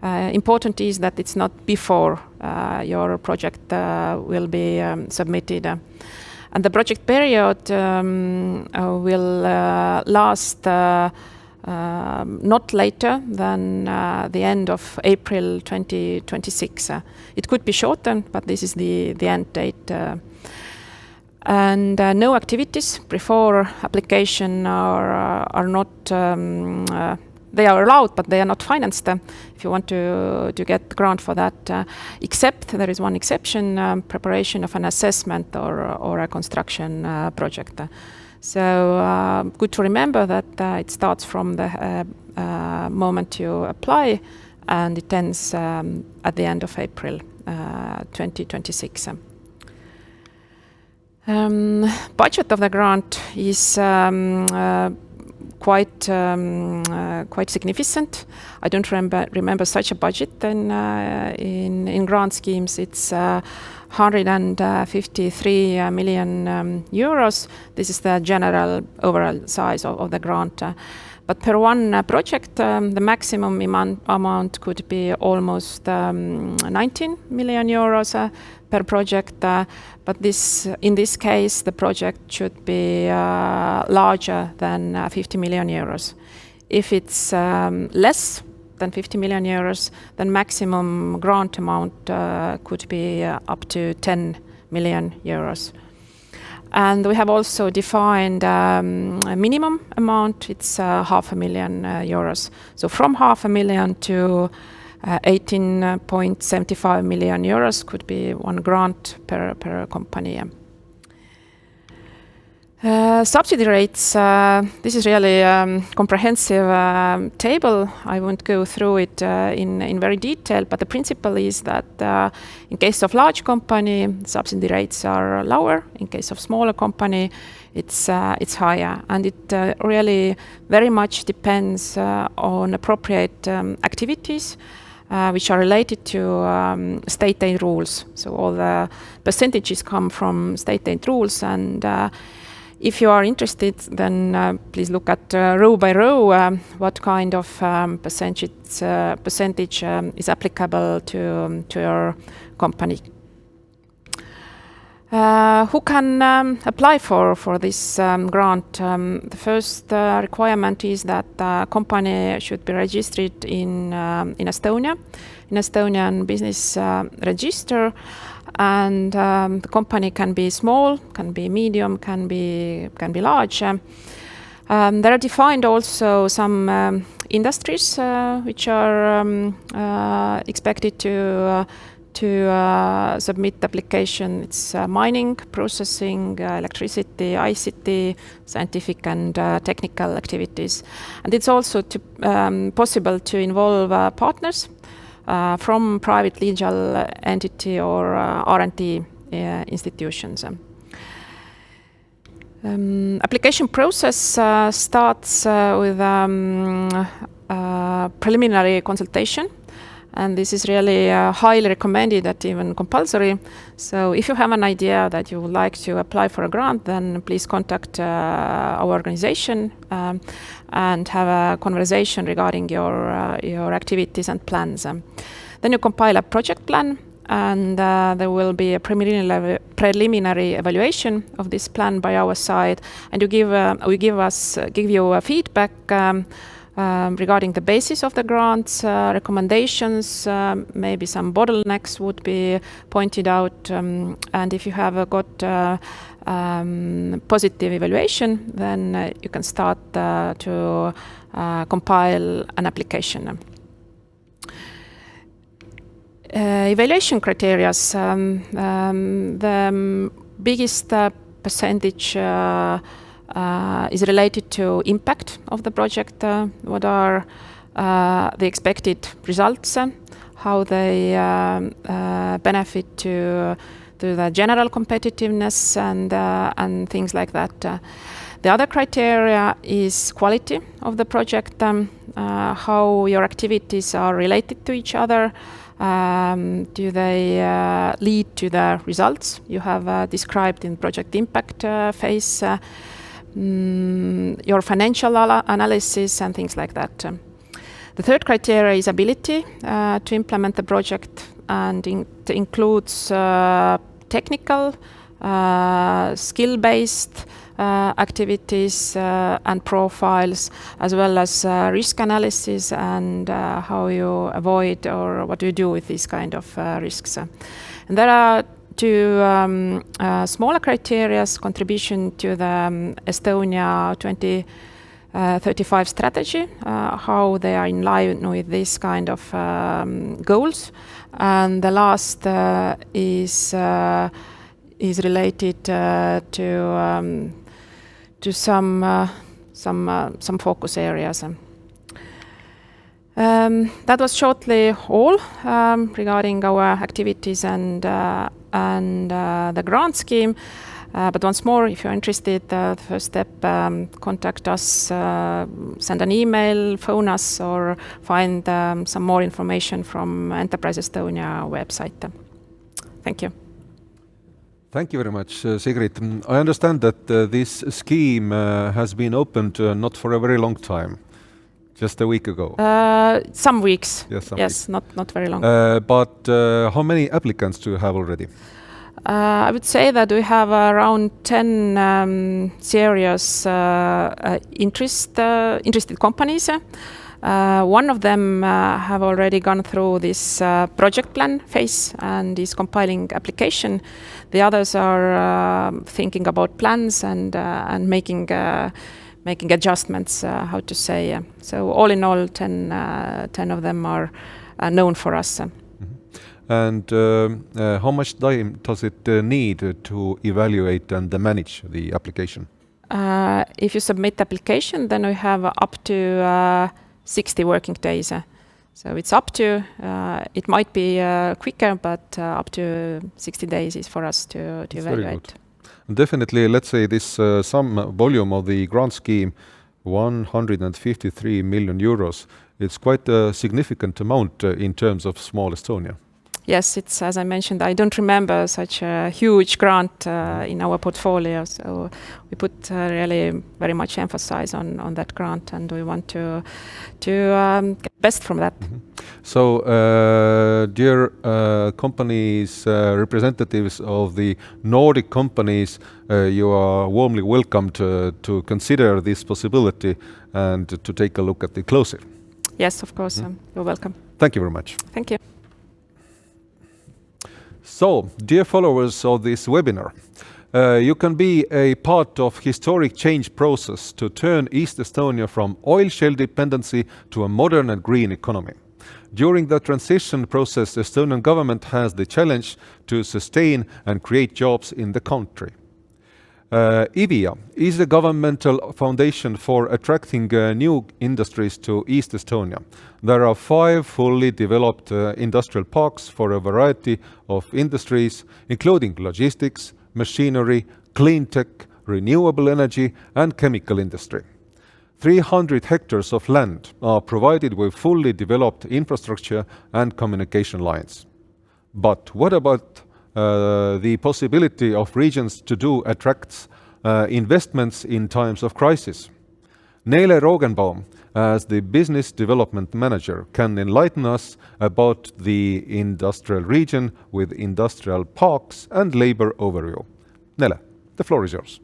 Speaker 6: Important is that it's not before your project will be submitted. And the project period will last not later than the end of April 2026. It could be shortened, but this is the end date. And no activities before application are not, they are allowed, but they are not financed if you want to get grant for that, except there is one exception, preparation of an assessment or a construction project. So good to remember that it starts from the moment you apply and it ends at the end of April 2026. Budget of the grant is quite significant. I don't remember such a budget in grant schemes. It's 153 million euros. This is the general overall size of the grant. But per one project, the maximum amount could be almost 19 million euros per project. But in this case, the project should be larger than 50 million euros. If it's less than 50 million euros, then maximum grant amount could be up to 10 million euros. And we have also defined a minimum amount. It's 500,000 euros. So from 500,000 to 18.75 million euros could be one grant per company. Subsidy rates, this is really a comprehensive table. I won't go through it in very detail, but the principle is that in case of large company, subsidy rates are lower. In case of smaller company, it's higher. And it really very much depends on appropriate activities which are related to state aid rules. So all the percentages come from state aid rules, and if you are interested, then please look at row by row what kind of percentage is applicable to your company. Who can apply for this grant? The first requirement is that the company should be registered in Estonia, in Estonian business register. And the company can be small, can be medium, can be large. There are defined also some industries which are expected to submit application. It's mining, processing, electricity, ICT, scientific and technical activities. And it's also possible to involve partners from private legal entity or R&D institutions. Application process starts with preliminary consultation, and this is really highly recommended, that even compulsory. So if you have an idea that you would like to apply for a grant, then please contact our organization and have a conversation regarding your activities and plans. Then you compile a project plan, and there will be a preliminary evaluation of this plan by our side, and we give you a feedback regarding the basis of the grants, recommendations, maybe some bottlenecks would be pointed out, and if you have got positive evaluation, then you can start to compile an application. Evaluation criteria, the biggest percentage is related to impact of the project. What are the expected results? How they benefit to the general competitiveness and things like that. The other criteria is quality of the project, how your activities are related to each other. Do they lead to the results you have described in project impact phase? Your financial analysis and things like that. The third criteria is ability to implement the project, and it includes technical, skill-based activities and profiles, as well as risk analysis and how you avoid or what you do with these kind of risks. And there are to smaller criteria, contribution to the Estonia 2035 strategy, how they are in line with this kind of goals. And the last is related to some focus areas. That was shortly all regarding our activities and the grant scheme. But once more, if you're interested, the first step, contact us, send an email, phone us, or find some more information from Enterprise Estonia website. Thank you.
Speaker 1: Thank you very much, Sigrit. I understand that this scheme has been opened not for a very long time, just a week ago.
Speaker 6: Some weeks.
Speaker 1: Yes,
Speaker 6: weeks. Not very long.
Speaker 1: But how many applicants do you have already?
Speaker 6: I would say that we have around 10 serious interested companies. One of them have already gone through this project plan phase and is compiling application. The others are thinking about plans and making adjustments, how to say. So all in all, 10 of them are known for us.
Speaker 1: And how much time does it need to evaluate and manage the application?
Speaker 6: If you submit application, then we have up to 60 working days. So it's up to, it might be quicker, but up to 60 days is for us to evaluate.
Speaker 1: Very good. Definitely, let's say this some volume of the grant scheme, 153 million euros, it's quite a significant amount in terms of small Estonia.
Speaker 6: Yes, it's, as I mentioned, I don't remember such a huge grant in our portfolio, so we put really very much emphasis on that grant, and we want to get best from that.
Speaker 1: Mm-hmm. So, dear companies, representatives of the Nordic companies, you are warmly welcome to consider this possibility and to take a look at it closer.
Speaker 6: Yes, of course, you're welcome.
Speaker 1: Thank you very much.
Speaker 6: Thank you.
Speaker 1: So, dear followers of this webinar, you can be a part of historic change process to turn East Estonia from oil shale dependency to a modern and green economy. During the transition process, the Estonian government has the challenge to sustain and create jobs in the country. IVIA is the governmental foundation for attracting new industries to East Estonia. There are 5 fully developed industrial parks for a variety of industries, including logistics, machinery, clean tech, renewable energy, and chemical industry. 300 hectares of land are provided with fully developed infrastructure and communication lines. But what about the possibility of regions to do attracts investments in times of crisis? Nele Rogenbaum, as the Business Development Manager, can enlighten us about the industrial region with industrial parks and labor overview. Nele, the floor is yours.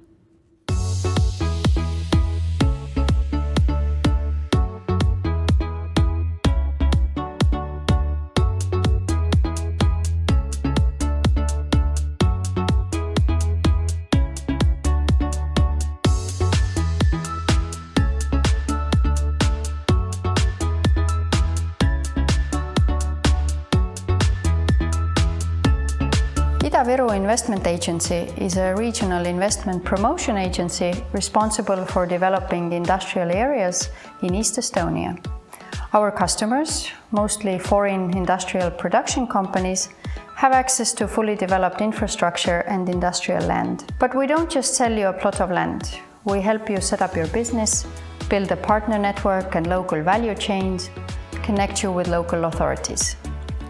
Speaker 7: Ida-Viru Investment Agency is a regional investment promotion agency responsible for developing industrial areas in East Estonia. Our customers, mostly foreign industrial production companies, have access to fully developed infrastructure and industrial land. But we don't just sell you a plot of land. We help you set up your business, build a partner network and local value chains, connect you with local authorities.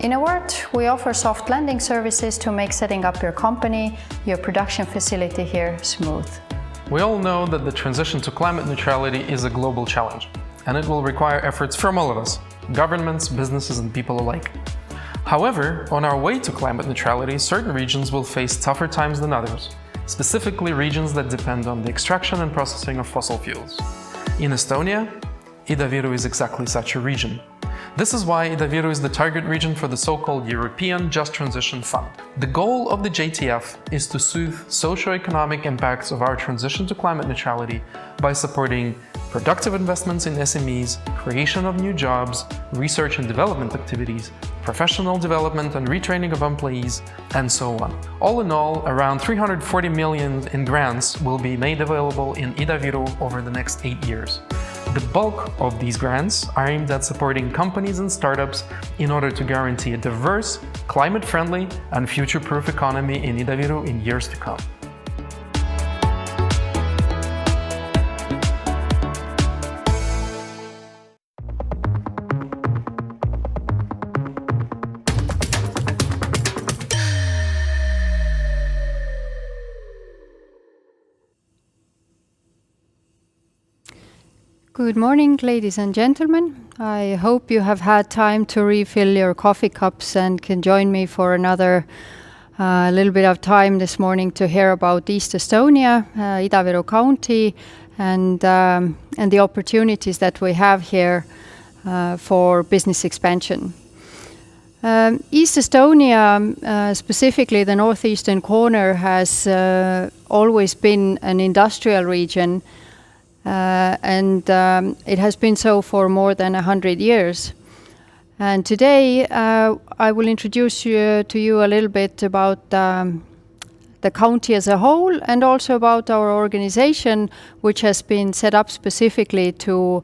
Speaker 7: In a word, we offer soft landing services to make setting up your company, your production facility here smooth.
Speaker 8: We all know that the transition to climate neutrality is a global challenge, and it will require efforts from all of us, governments, businesses, and people alike. However, on our way to climate neutrality, certain regions will face tougher times than others, specifically regions that depend on the extraction and processing of fossil fuels. In Estonia, Ida-Viru is exactly such a region. This is why Ida-Viru is the target region for the so-called European Just Transition Fund. The goal of the JTF is to soothe socio-economic impacts of our transition to climate neutrality by supporting productive investments in SMEs, creation of new jobs, research and development activities, professional development and retraining of employees, and so on. All in all, around 340 million in grants will be made available in Ida-Viru over the next 8 years. The bulk of these grants are aimed at supporting companies and startups in order to guarantee a diverse, climate-friendly, and future-proof economy in Ida-Viru in years to come.
Speaker 7: Good morning, ladies and gentlemen. I hope you have had time to refill your coffee cups and can join me for another little bit of time this morning to hear about East Estonia, Ida-Viru County, and the opportunities that we have here for business expansion. East Estonia, specifically the northeastern corner, has always been an industrial region. And it has been so for more than 100 years. And today I will introduce to you a little bit about the county as a whole and also about our organization, which has been set up specifically to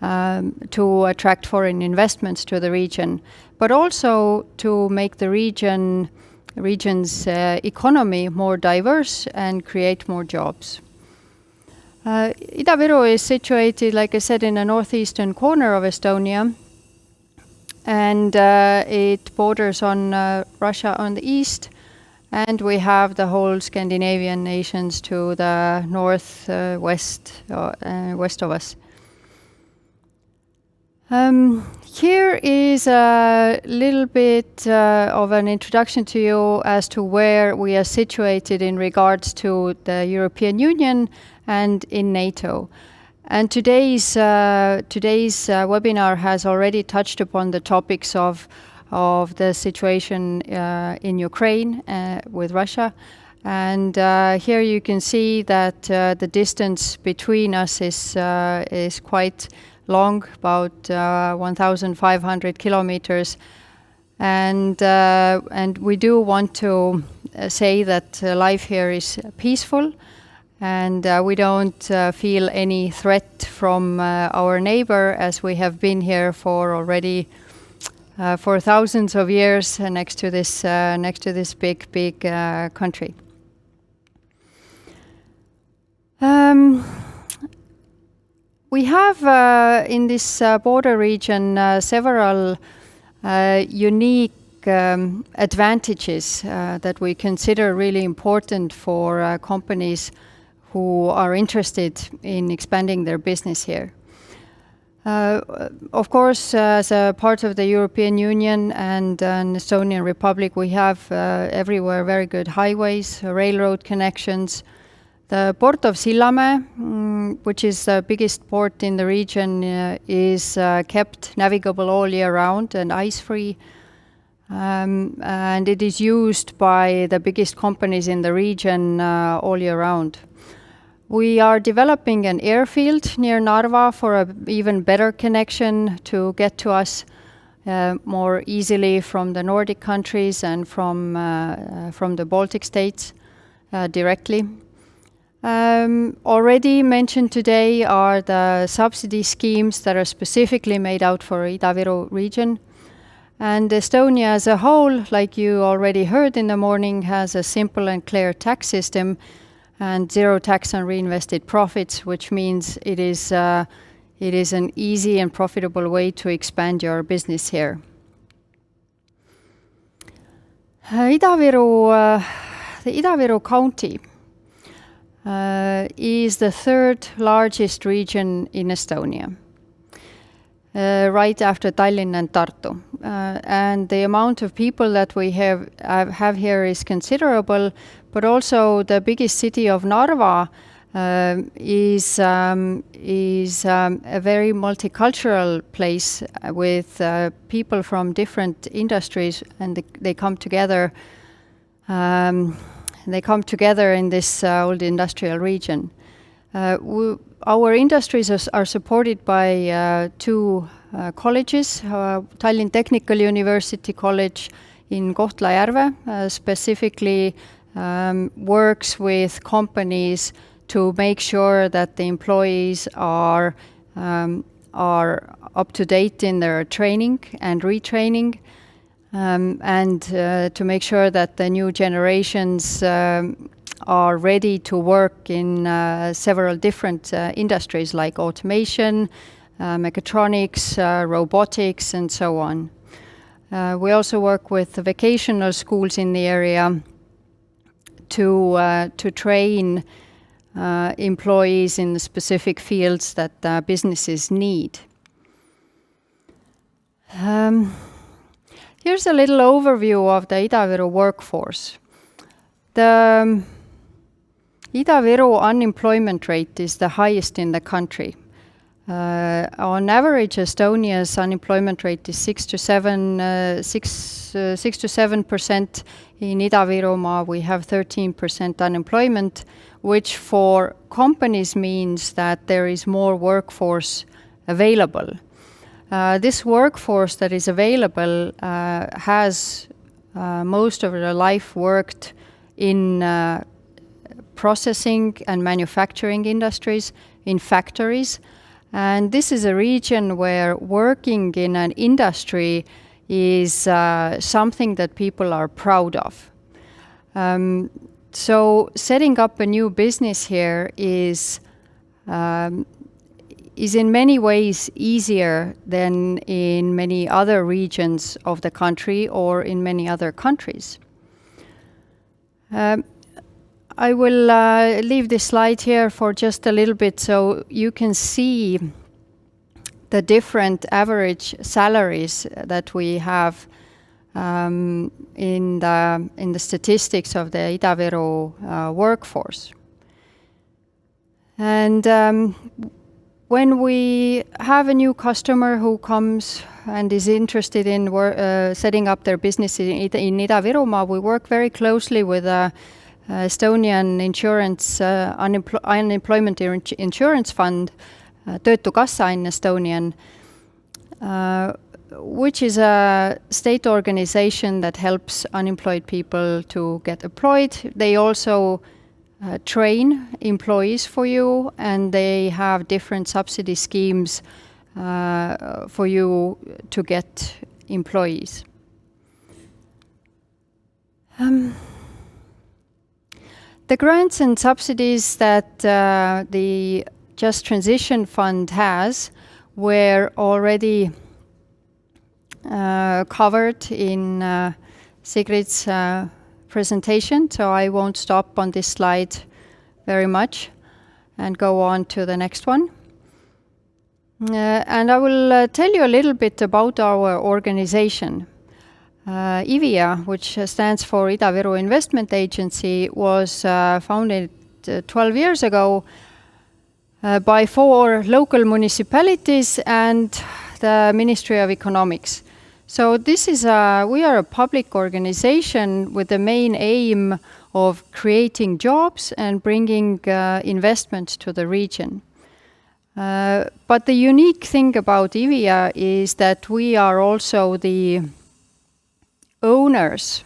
Speaker 7: attract foreign investments to the region, but also to make the region's economy more diverse and create more jobs. Ida-Viru is situated, like I said, in the northeastern corner of Estonia, and it borders on Russia on the east, and we have the whole Scandinavian nations to the west of us. Here is a little bit of an introduction to you as to where we are situated in regards to the European Union and in NATO. And today's webinar has already touched upon the topics of the situation in Ukraine with Russia. And here you can see that the distance between us is quite long, about 1,500 kilometers. And we do want to say that life here is peaceful. And we don't feel any threat from our neighbor, as we have been here for already for thousands of years next to this big country. We have in this border region several unique advantages that we consider really important for companies who are interested in expanding their business here. Of course, as a part of the European Union and an Estonian Republic, we have everywhere very good highways, railroad connections. The port of Sillamäe, which is the biggest port in the region, is kept navigable all year round and ice-free. And it is used by the biggest companies in the region all year round. We are developing an airfield near Narva for an even better connection to get to us more easily from the Nordic countries and from the Baltic states directly. Already mentioned today are the subsidy schemes that are specifically made out for Ida-Viru region. And Estonia as a whole, like you already heard in the morning, has a simple and clear tax system and zero tax on reinvested profits, which means it is an easy and profitable way to expand your business here. The Ida-Viru County is the third largest region in Estonia, right after Tallinn and Tartu. And the amount of people that we have here is considerable, but also the biggest city of Narva is a very multicultural place with people from different industries, and they come together. They come together in this old industrial region. Our industries are supported by two colleges, Tallinn Technical University College in Kohtla-Järve, specifically works with companies to make sure that the employees are up to date in their training and retraining, and to make sure that the new generations are ready to work in several different industries like automation, mechatronics, robotics, and so on. We also work with the vocational schools in the area to train employees in the specific fields that businesses need. Here's a little overview of the Ida-Viru workforce. The Ida-Viru unemployment rate is the highest in the country. On average, Estonia's unemployment rate is 6 to 7%. In Ida-Virumaa, we have 13% unemployment, which for companies means that there is more workforce available. This workforce that is available has most of their life worked in processing and manufacturing industries, in factories. And this is a region where working in an industry is something that people are proud of. So setting up a new business here is in many ways easier than in many other regions of the country or in many other countries. I will leave this slide here for just a little bit so you can see the different average salaries that we have in the statistics of the Ida-Viru workforce. And when we have a new customer who comes and is interested in setting up their business in Ida-Virumaa, we work very closely with Estonian insurance, unemployment insurance fund, Töötukassa in Estonian, which is a state organization that helps unemployed people to get employed. They also train employees for you, and they have different subsidy schemes for you to get employees. The grants and subsidies that the Just Transition Fund has were already covered in Sigrit's presentation, so I won't stop on this slide very much and go on to the next one. And I will tell you a little bit about our organization. IVIA, which stands for Ida-Viru Investment Agency, was founded 12 years ago by 4 local municipalities and the Ministry of Economics. So this is we are a public organization with the main aim of creating jobs and bringing investment to the region. But the unique thing about IVIA is that we are also the owners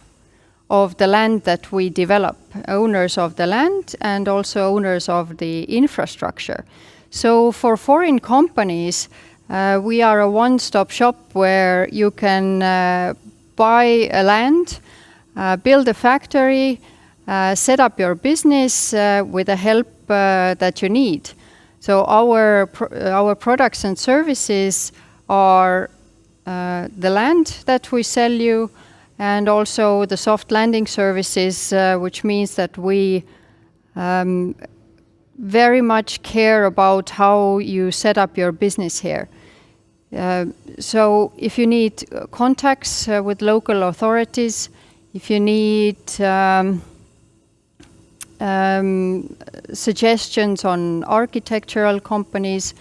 Speaker 7: of the land that we develop, owners of the land and also owners of the infrastructure. So for foreign companies, we are a one-stop shop where you can buy a land, build a factory, set up your business with the help that you need. So our products and services are the land that we sell you, and also the soft landing services, which means that we very much care about how you set up your business here. So if you need contacts with local authorities, if you need suggestions on architectural companies,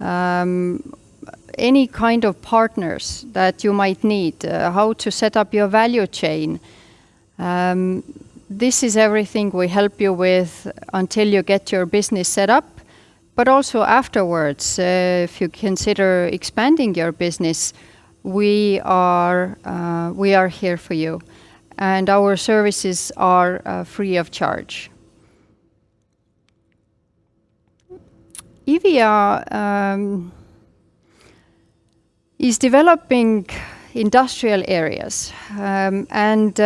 Speaker 7: any kind of partners that you might need, how to set up your value chain. This is everything we help you with until you get your business set up, but also afterwards, if you consider expanding your business, we are here for you, and our services are free of charge. IVIA is developing industrial areas, and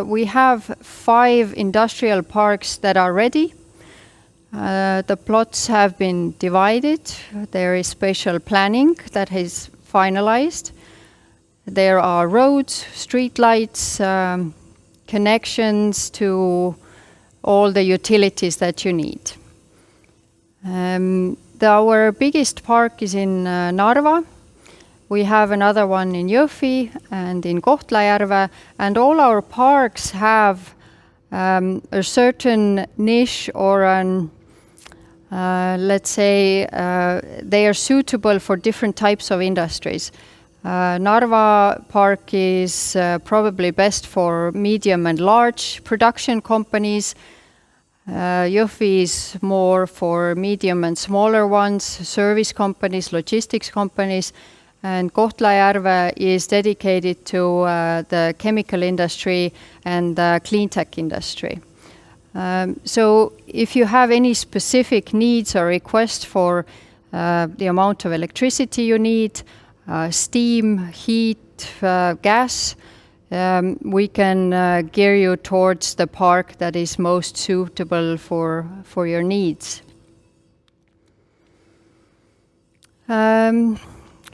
Speaker 7: we have 5 industrial parks that are ready. The plots have been divided. There is spatial planning that is finalized. There are roads, street lights, connections to all the utilities that you need. Our biggest park is in Narva. We have another one in Jõhvi and in Kohtla-Järve, and all our parks have a certain niche or let's say they are suitable for different types of industries. Narva Park is probably best for medium and large production companies. Jõhvi is more for medium and smaller ones, service companies, logistics companies, and Kohtla-Järve is dedicated to the chemical industry and the clean tech industry. So if you have any specific needs or requests for the amount of electricity you need, steam, heat, gas, we can gear you towards the park that is most suitable for your needs.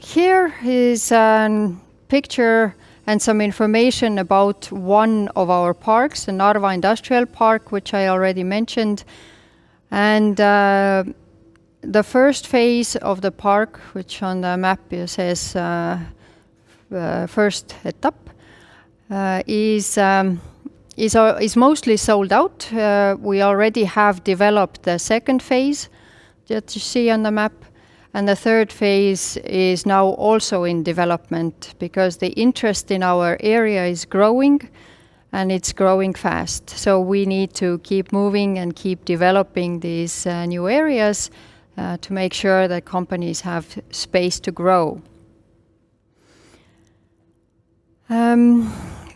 Speaker 7: Here is a picture and some information about one of our parks, the Narva Industrial Park, which I already mentioned. And the first phase of the park, which on the map says first etape, is mostly sold out. We already have developed the second phase that you see on the map. And the third phase is now also in development because the interest in our area is growing and it's growing fast. So we need to keep moving and keep developing these new areas to make sure that companies have space to grow. The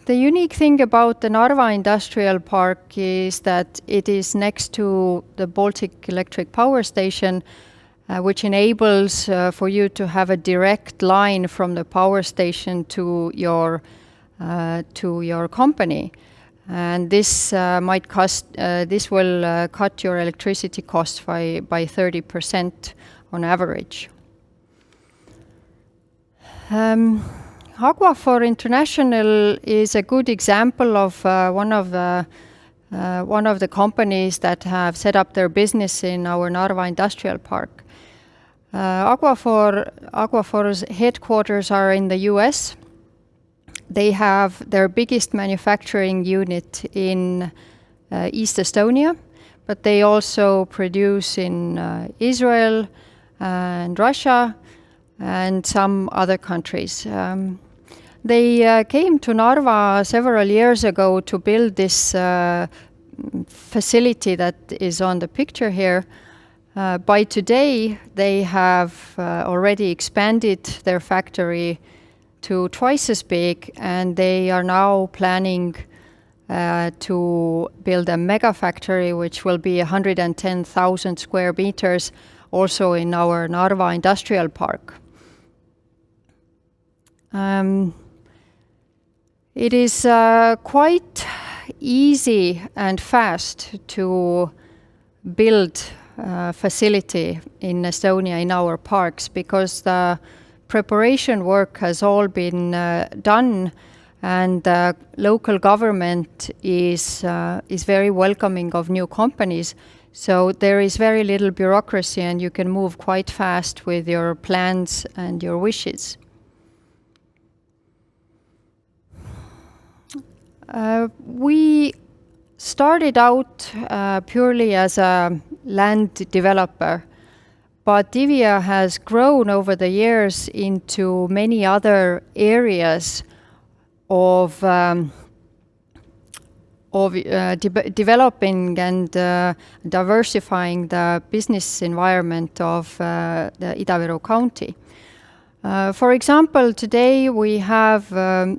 Speaker 7: unique thing about the Narva Industrial Park is that it is next to the Baltic Electric Power Station, which enables for you to have a direct line from the power station to your company, and this will cut your electricity costs by 30% on average. Aquaphor International is a good example of one of the companies that have set up their business in our Narva Industrial Park. Aquaphor's headquarters are in the US. They have their biggest manufacturing unit in East Estonia, but they also produce in Israel and Russia and some other countries. They came to Narva several years ago to build this facility that is on the picture here. By today, they have already expanded their factory to twice as big, and they are now planning to build a mega factory, which will be 110,000 square meters, also in our Narva Industrial Park. It is quite easy and fast to build facility in Estonia in our parks because the preparation work has all been done, and the local government is very welcoming of new companies. So there is very little bureaucracy and you can move quite fast with your plans and your wishes. We started out purely as a land developer, but IVIA has grown over the years into many other areas of developing and diversifying the business environment of the Ida-Viru County. For example, today we have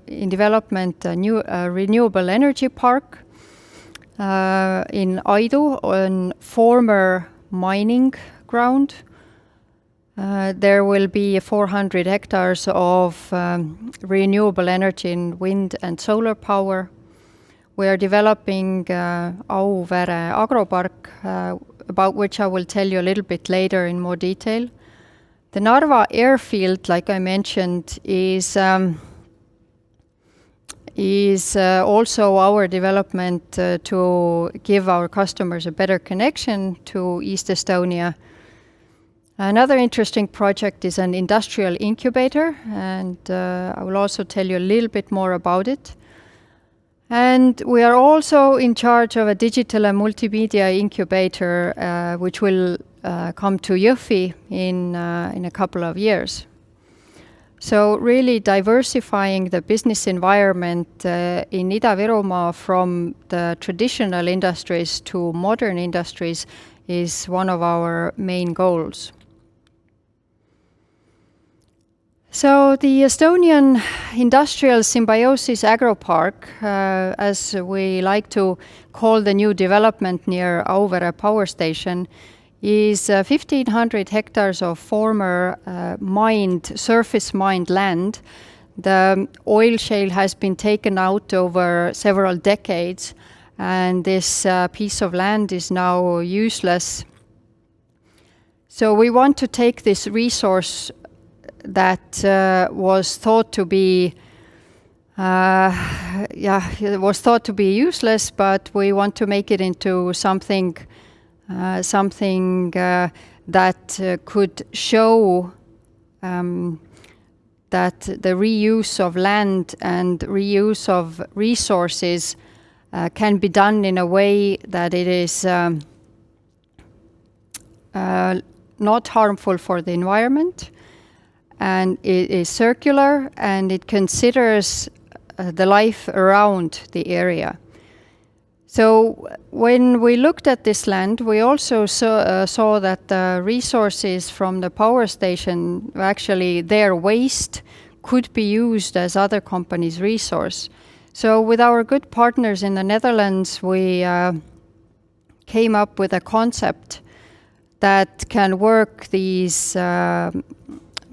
Speaker 7: in development a new renewable energy park in Aidu on former mining ground. There will be 400 hectares of renewable energy in wind and solar power. We are developing Auvere agropark, about which I will tell you a little bit later in more detail. The Narva airfield, like I mentioned, is also our development to give our customers a better connection to East Estonia. Another interesting project is an industrial incubator, and I will also tell you a little bit more about it. And we are also in charge of a digital and multimedia incubator, which will come to Jõhvi in a couple of years. So really diversifying the business environment in Ida-Virumaa from the traditional industries to modern industries is one of our main goals. So the Estonian Industrial Symbiosis Agropark, as we like to call the new development near Auvere power station, is 1,500 hectares of former surface mined land. The oil shale has been taken out over several decades, and this piece of land is now useless. So we want to take this resource that was thought to be useless, but we want to make it into something that could show that the reuse of land and reuse of resources can be done in a way that it is not harmful for the environment, and it is circular, and it considers the life around the area. So when we looked at this land, we also saw that the resources from the power station, actually their waste, could be used as other companies' resource. So with our good partners in the Netherlands, we came up with a concept that can work these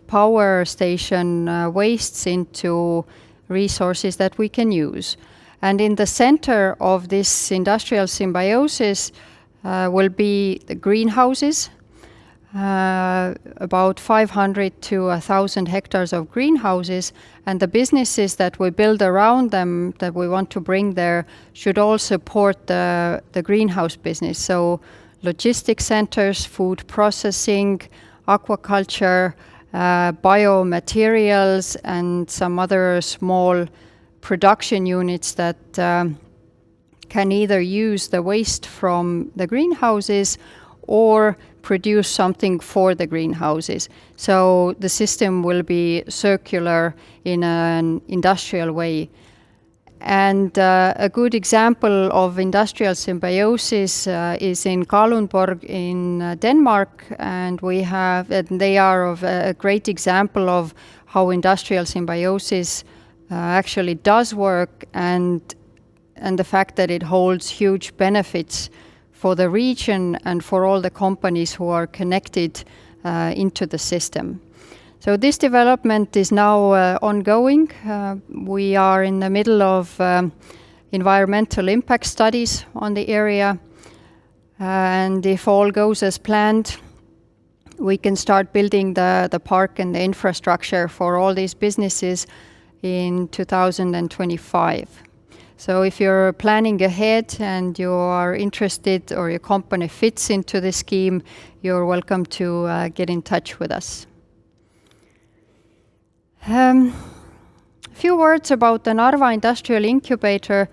Speaker 7: power station wastes into resources that we can use. And in the center of this industrial symbiosis will be the greenhouses, about 500 to 1,000 hectares of greenhouses, and the businesses that we build around them that we want to bring there should all support the greenhouse business. So logistics centers, food processing, aquaculture, biomaterials, and some other small production units that can either use the waste from the greenhouses or produce something for the greenhouses. So the system will be circular in an industrial way. And a good example of industrial symbiosis is in Kalundborg in Denmark, and they are of a great example of how industrial symbiosis actually does work, and the fact that it holds huge benefits for the region and for all the companies who are connected into the system. So this development is now ongoing. We are in the middle of environmental impact studies on the area, and if all goes as planned, we can start building the park and the infrastructure for all these businesses in 2025. So if you're planning ahead and you are interested or your company fits into this scheme, you're welcome to get in touch with us. A few words about the Narva Industrial Incubator.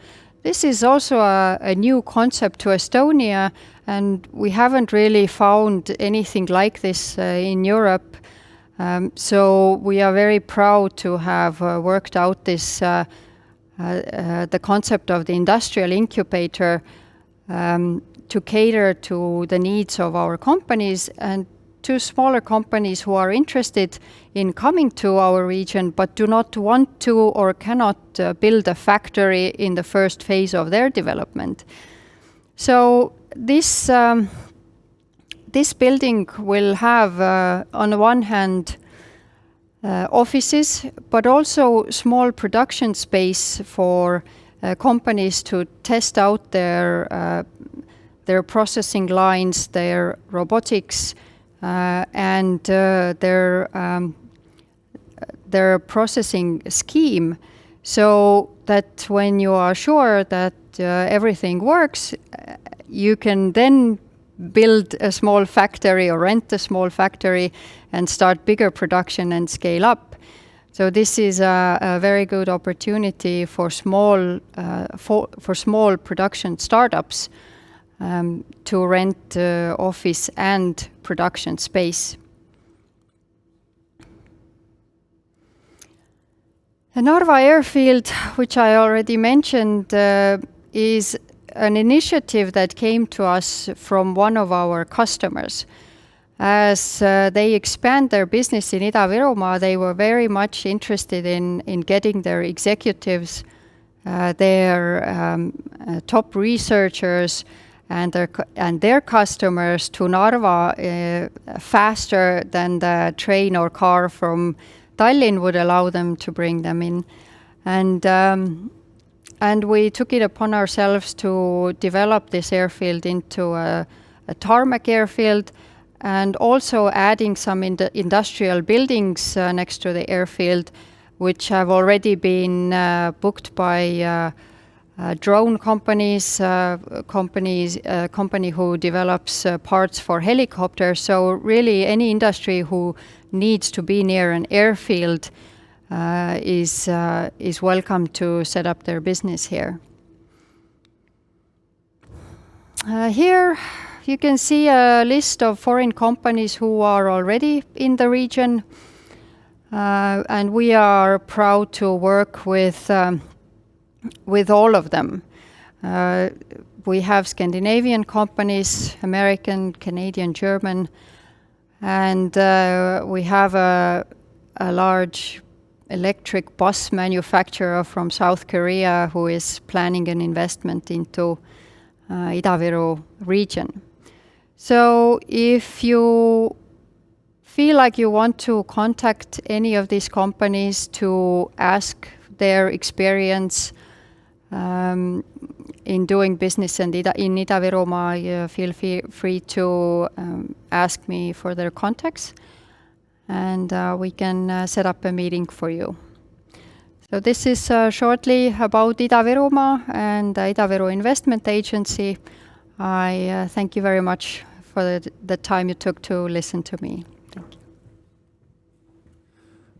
Speaker 7: This is also a new concept to Estonia, and we haven't really found anything like this in Europe. So we are very proud to have worked out this the concept of the industrial incubator to cater to the needs of our companies and to smaller companies who are interested in coming to our region but do not want to or cannot build a factory in the first phase of their development. So this building will have on the one hand offices, but also small production space for companies to test out their processing lines, their robotics, and their processing scheme, so that when you are sure that everything works, you can then build a small factory or rent a small factory and start bigger production and scale up. So this is a very good opportunity for small production startups to rent office and production space. The Narva airfield, which I already mentioned, is an initiative that came to us from one of our customers. As they expand their business in Ida-Virumaa, they were very much interested in getting their executives, their top researchers, and their customers to Narva faster than the train or car from Tallinn would allow them to bring them in. And we took it upon ourselves to develop this airfield into a tarmac airfield, and also adding some industrial buildings next to the airfield, which have already been booked by drone companies, company who develops parts for helicopters. So really any industry who needs to be near an airfield is welcome to set up their business here. Here you can see a list of foreign companies who are already in the region, and we are proud to work with all of them. We have Scandinavian companies, American, Canadian, German, and we have a large electric bus manufacturer from South Korea who is planning an investment into Ida-Viru region. So if you feel like you want to contact any of these companies to ask their experience in doing business in Ida-Virumaa, feel free to ask me for their contacts, and we can set up a meeting for you. So this is shortly about Ida-Virumaa and the Ida-Viru Investment Agency. I thank you very much for the time you took to listen to me. Thank you.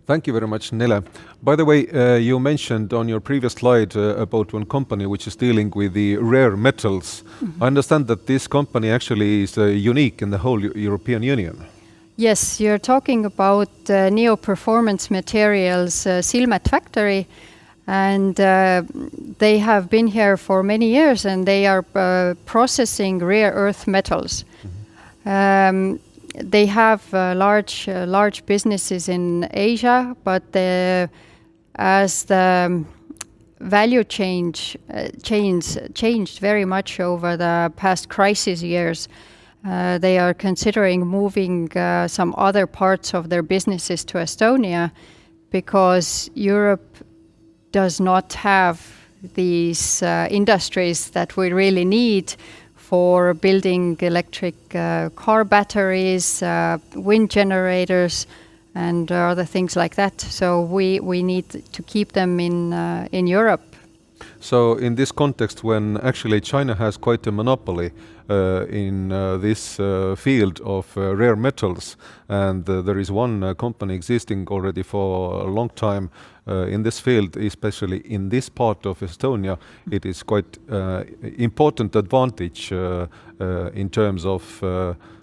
Speaker 1: Thank you very much, Nele. By the way, you mentioned on your previous slide about one company which is dealing with the rare metals. Mm-hmm. I understand that this company actually is unique in the whole European Union.
Speaker 7: Yes, you're talking about Neo Performance Materials Silmet factory, and they have been here for many years, and they are processing rare earth metals. Mm-hmm. They have large businesses in Asia, but as the value changed very much over the past crisis years, they are considering moving some other parts of their businesses to Estonia, because Europe does not have these industries that we really need for building electric car batteries, wind generators, and other things like that. So we need to keep them in Europe
Speaker 1: So in this context, when actually China has quite a monopoly in this field of rare metals, and there is one company existing already for a long time in this field, especially in this part of Estonia, it is quite important advantage in terms of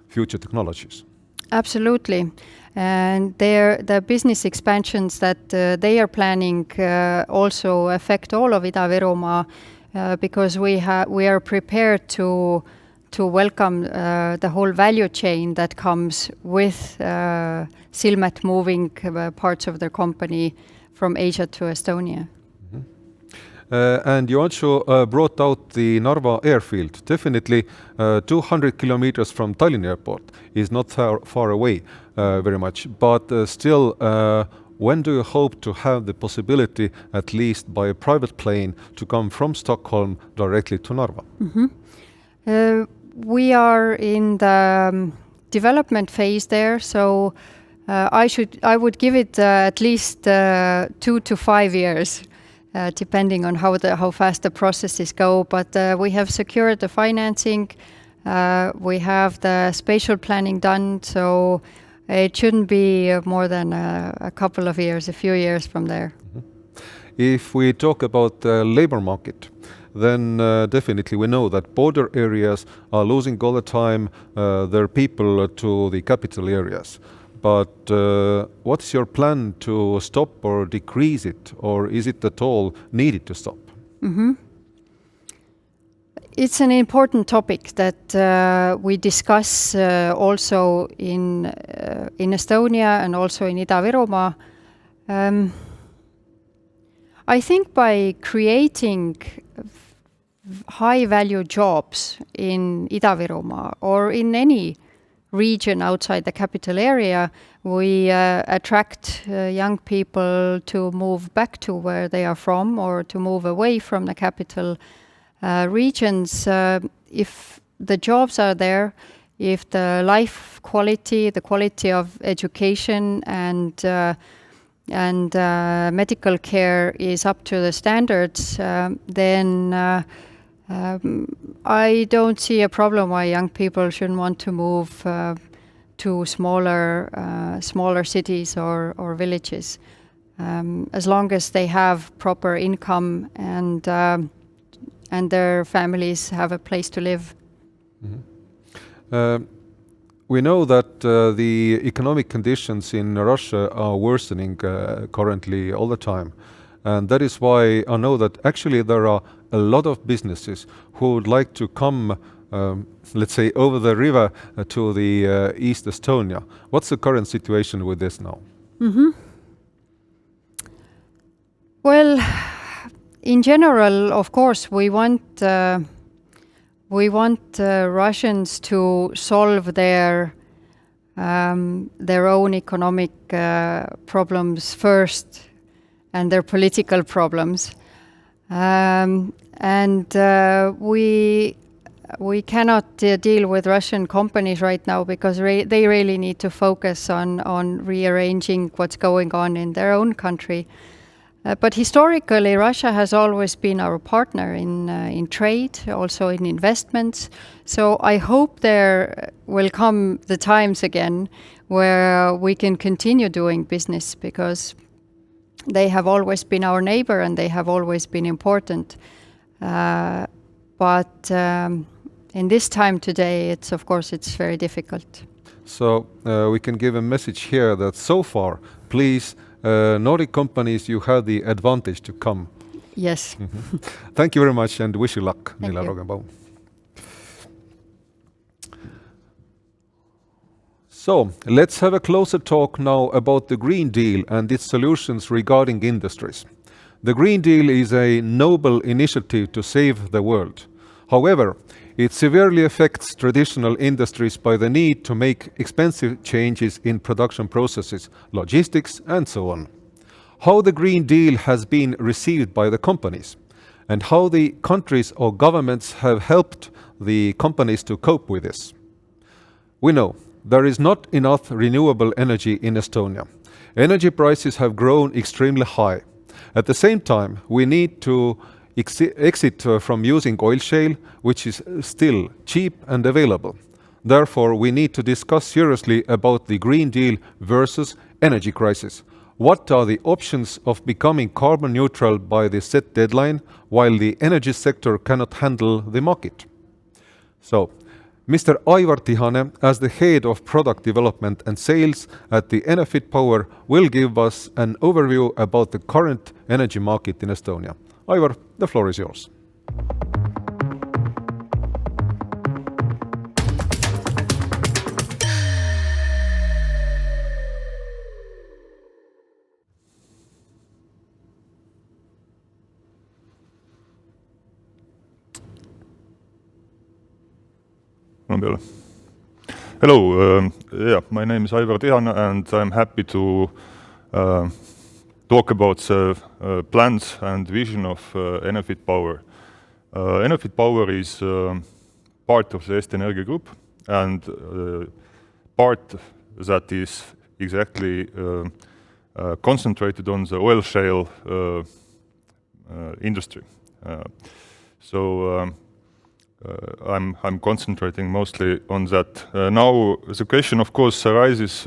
Speaker 1: future technologies.
Speaker 7: Absolutely. And the business expansions that they are planning also affect all of Ida-Virumaa because we are prepared to welcome the whole value chain that comes with Silmet moving parts of their company from Asia to Estonia.
Speaker 1: And you also brought out the Narva airfield. Definitely 200 kilometers from Tallinn airport is not far away very much, but still when do you hope to have the possibility, at least by a private plane, to come from Stockholm directly to Narva?
Speaker 7: We are in the development phase there, so I would give it at least 2 to 5 years. Depending on how fast the processes go, but we have secured the financing, we have the spatial planning done, so it shouldn't be more than a couple of years, a few years from there.
Speaker 1: If we talk about the labor market, then definitely we know that border areas are losing all the time their people to the capital areas. But what's your plan to stop or decrease it, or is it at all needed to stop?
Speaker 7: It's an important topic that we discuss also in Estonia and also in Ida-Virumaa. I think by creating high-value jobs in Ida-Virumaa or in any region outside the capital area, we attract young people to move back to where they are from or to move away from the capital regions. If the jobs are there, if the life quality, the quality of education and medical care is up to the standards, then I don't see a problem why young people shouldn't want to move to smaller cities or villages, as long as they have proper income and their families have a place to live.
Speaker 1: We know that the economic conditions in Russia are worsening currently all the time. And that is why I know that actually there are a lot of businesses who would like to come, let's say, over the river to the East Estonia. What's the current situation with this now?
Speaker 7: Well, in general, of course, we want Russians to solve their own economic problems first and their political problems. We cannot deal with Russian companies right now because they really need to focus on rearranging what's going on in their own country. But historically, Russia has always been our partner in trade, also in investments. So I hope there will come the times again where we can continue doing business, because they have always been our neighbor and they have always been important. But in this time today, it's very difficult.
Speaker 1: So we can give a message here that so far, please, Nordic companies, you have the advantage to come.
Speaker 7: Yes.
Speaker 1: Thank you very much and wish you luck,
Speaker 7: Thank
Speaker 1: Nele
Speaker 7: you.
Speaker 1: Rogenbaum. So let's have a closer talk now about the Green Deal and its solutions regarding industries. The Green Deal is a noble initiative to save the world. However, it severely affects traditional industries by the need to make expensive changes in production processes, logistics, and so on. How the Green Deal has been received by the companies, and how the countries or governments have helped the companies to cope with this. We know there is not enough renewable energy in Estonia. Energy prices have grown extremely high. At the same time, we need to exit from using oil shale, which is still cheap and available. Therefore, we need to discuss seriously about the Green Deal versus energy crisis. What are the options of becoming carbon neutral by the set deadline, while the energy sector cannot handle the market? So, Mr. Aivar Tihane, as the head of product development and sales at the Enefit Power, will give us an overview about the current energy market in Estonia. Aivar, the floor is yours.
Speaker 9: Hello, my name is Aivar Tihane, and I'm happy to talk about the plans and vision of Enefit Power. Enefit Power is part of the Eesti Energia group, and part that is exactly concentrated on the oil shale industry. I'm concentrating mostly on that. Now the question, of course, arises: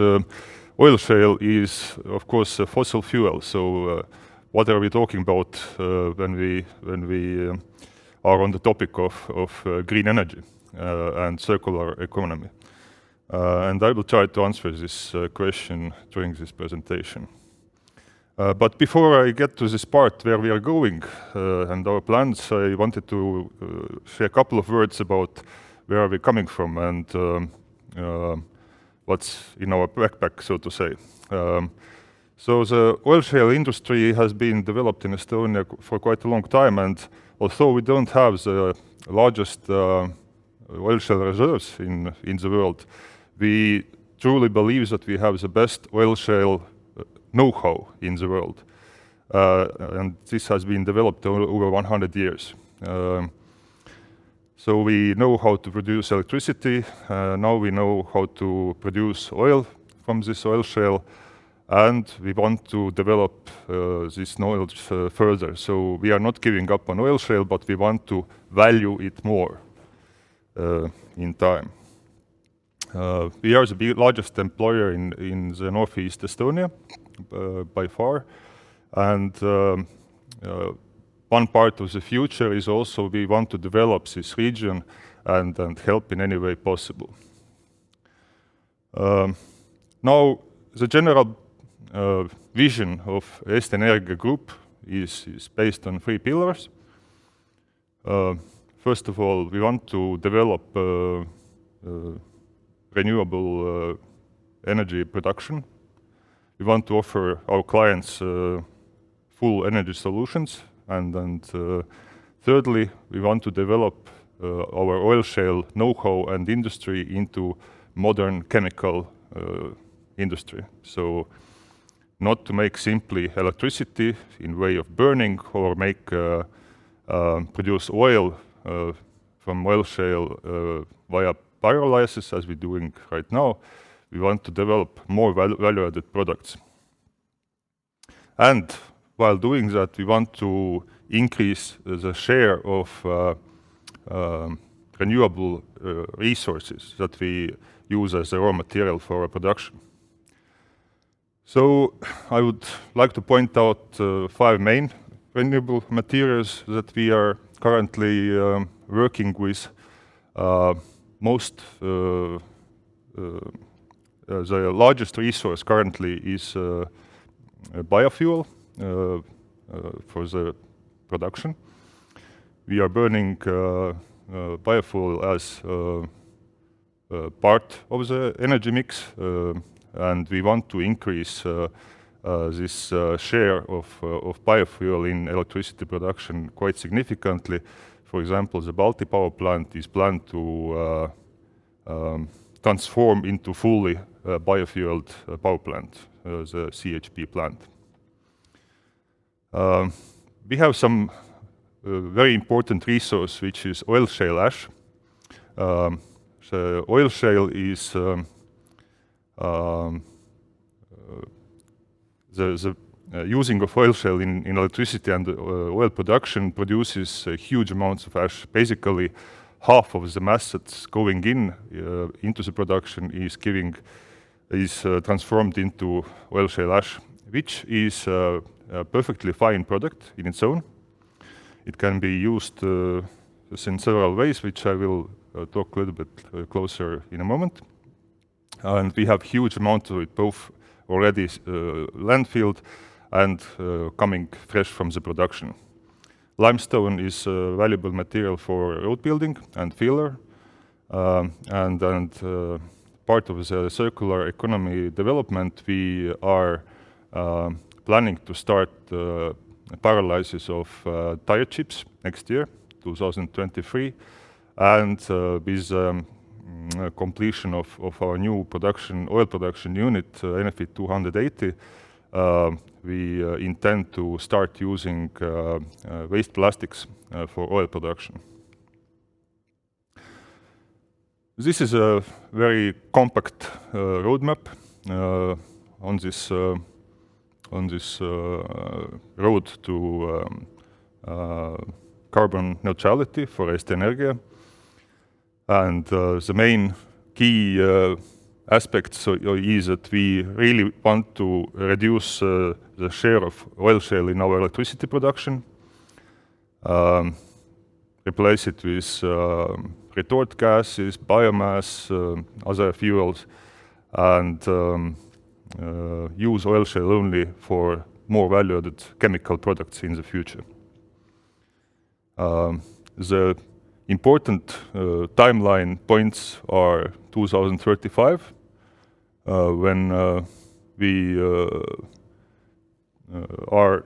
Speaker 9: oil shale is, of course, a fossil fuel. So, what are we talking about when we are on the topic of green energy and circular economy? And I will try to answer this question during this presentation. But before I get to this part where we are going and our plans, I wanted to share a couple of words about where are we coming from and what's in our backpack, so to say. So the oil shale industry has been developed in Estonia for quite a long time, and although we don't have the largest oil shale reserves in the world, we truly believe that we have the best oil shale know-how in the world, and this has been developed over 100 years. So we know how to produce electricity, now we know how to produce oil from this oil shale, and we want to develop this knowledge further. So we are not giving up on oil shale, but we want to value it more in time. We are the largest employer in the northeast Estonia, by far, and one part of the future is also we want to develop this region and help in any way possible. Now, the general vision of Eesti Energia Group is based on 3 pillars. First of all, we want to develop renewable energy production. We want to offer our clients full energy solutions, and thirdly, we want to develop our oil shale know-how and industry into modern chemical industry. So not to make simply electricity in way of burning or make produce oil from oil shale via pyrolysis as we're doing right now. We want to develop more value-added products. And while doing that, we want to increase the share of renewable resources that we use as a raw material for our production. So I would like to point out 5 main renewable materials that we are currently working with. The largest resource currently is biofuel for the production. We are burning biofuel as part of the energy mix, and we want to increase this share of biofuel in electricity production quite significantly. For example, the Balti power plant is planned to transform into fully biofueled power plant, the CHP plant. We have some very important resource, which is oil shale ash. The oil shale is the using of oil shale in electricity and oil production produces huge amounts of ash. Basically, half of the mass that's going into the production is transformed into oil shale ash, which is a perfectly fine product in its own. It can be used in several ways, which I will talk a little bit closer in a moment. And we have huge amounts of it, both already landfilled and coming fresh from the production. Limestone is a valuable material for road building and filler, and part of the circular economy development, we are planning to start pyrolysis of tire chips next year, 2023, and with completion of our new oil production unit, Enefit 280, we intend to start using waste plastics for oil production. This is a very compact roadmap on this road to carbon neutrality for Eesti Energia. And the main key aspects is that we really want to reduce the share of oil shale in our electricity production, replace it with retort gases, biomass, other fuels, and use oil shale only for more value-added chemical products in the future. The important timeline points are 2035, when we are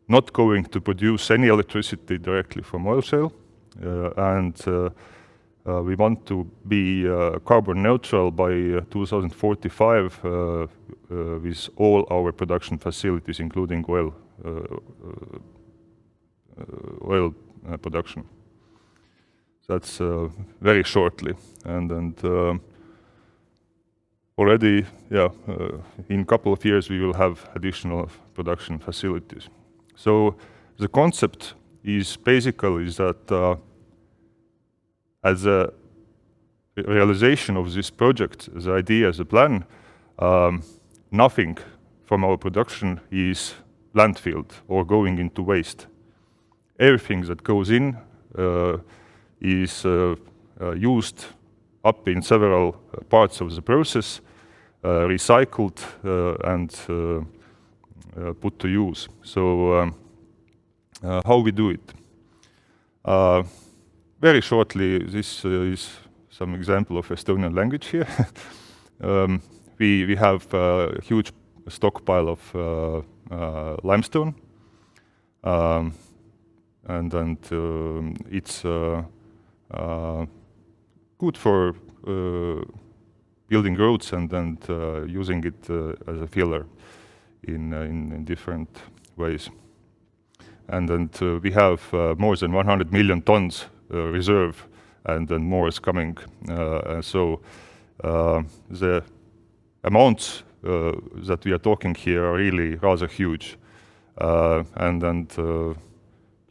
Speaker 9: not going to produce any electricity directly from oil shale, and we want to be carbon neutral by 2045 with all our production facilities, including oil production. That's very shortly, and already, in a couple of years we will have additional production facilities. So the concept is basically that as a realization of this project, the idea, the plan, nothing from our production is landfilled or going into waste. Everything that goes in is used up in several parts of the process, recycled and put to use. So how we do it? Very shortly, this is some example of Estonian language here. We have a huge stockpile of limestone, and it's good for building roads and using it as a filler in different ways. And then we have more than 100 million tons reserve, and then more is coming. So the amounts that we are talking here are really rather huge. And a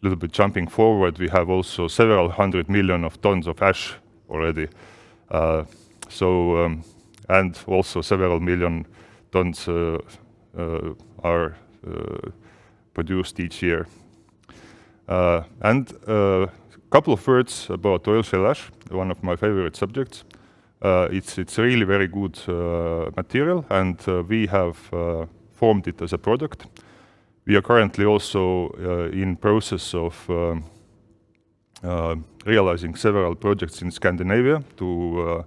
Speaker 9: little bit jumping forward, we have also several 100 million of tons of ash already. And also several million tons are produced each year. And a couple of words about oil shale ash, one of my favorite subjects. It's really very good material, and we have formed it as a product. We are currently also in process of realizing several projects in Scandinavia to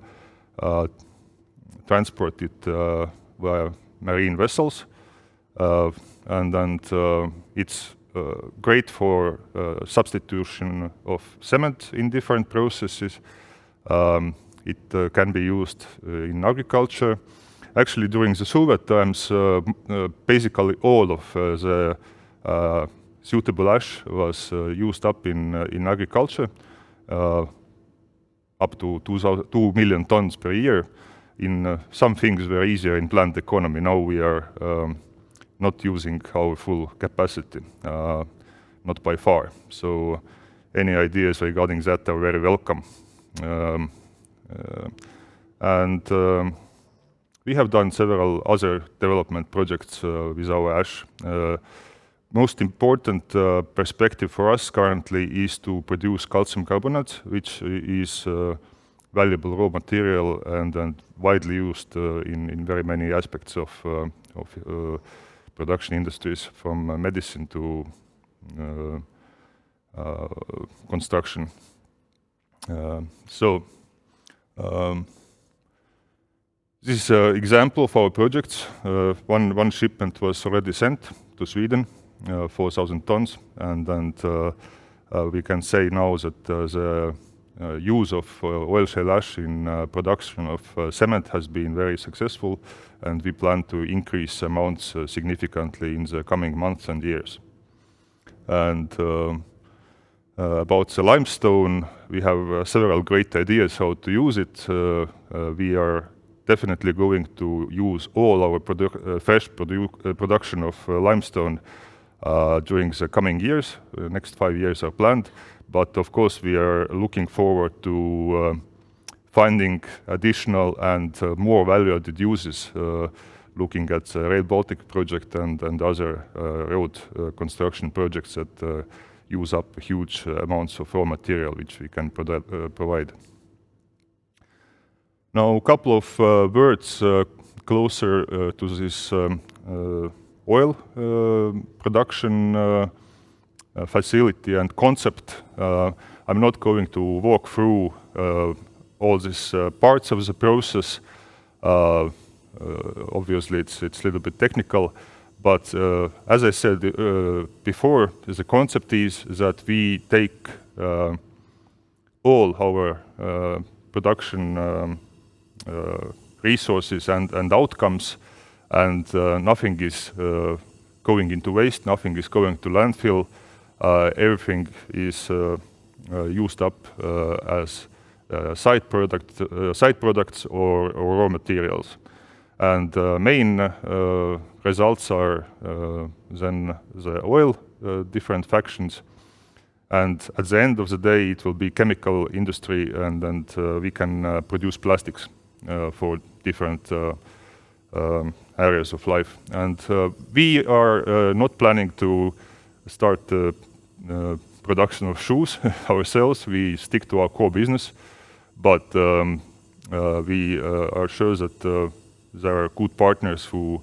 Speaker 9: transport it via marine vessels, and it's great for substitution of cement in different processes. It can be used in agriculture. Actually, during the Soviet times, basically all of the suitable ash was used up in agriculture, up to 2 million tons per year. In some things were easier in plant economy. Now we are not using our full capacity, not by far. So any ideas regarding that are very welcome. We have done several other development projects with our ash. Most important perspective for us currently is to produce calcium carbonate, which is valuable raw material and widely used in very many aspects of production industries, from medicine to construction. This is an example of our projects. One shipment was already sent to Sweden, 4,000 tons, and we can say now that the use of oil shale ash in production of cement has been very successful, and we plan to increase amounts significantly in the coming months and years. And about the limestone, we have several great ideas how to use it. We are definitely going to use all our production of limestone during the coming years. Next 5 years are planned, but of course we are looking forward to finding additional and more value-added uses, looking at the Rail Baltic project and other road construction projects that use up huge amounts of raw material which we can provide. Now, a couple of words closer to this oil production facility and concept. I'm not going to walk through all these parts of the process. Obviously, it's a little bit technical, but as I said before, the concept is that we take all our production resources and outcomes, and nothing is going into waste, nothing is going to landfill. Everything is used up as side products or raw materials. And main results are then the oil, different fractions. And at the end of the day, it will be chemical industry, and we can produce plastics for different areas of life. And we are not planning to start production of shoes ourselves. We stick to our core business, but we are sure that there are good partners who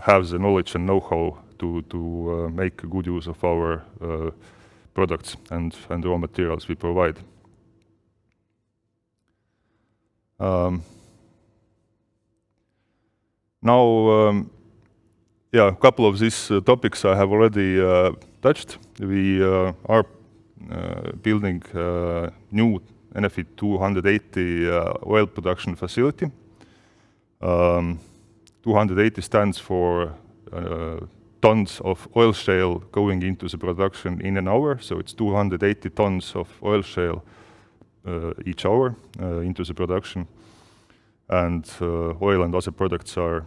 Speaker 9: have the knowledge and know-how to make good use of our products and raw materials we provide. Now, a couple of these topics I have already touched. We are building a new Enefit 280 oil production facility. 280 stands for tons of oil shale going into the production in an hour, so it's 280 tons of oil shale each hour into the production, and oil and other products are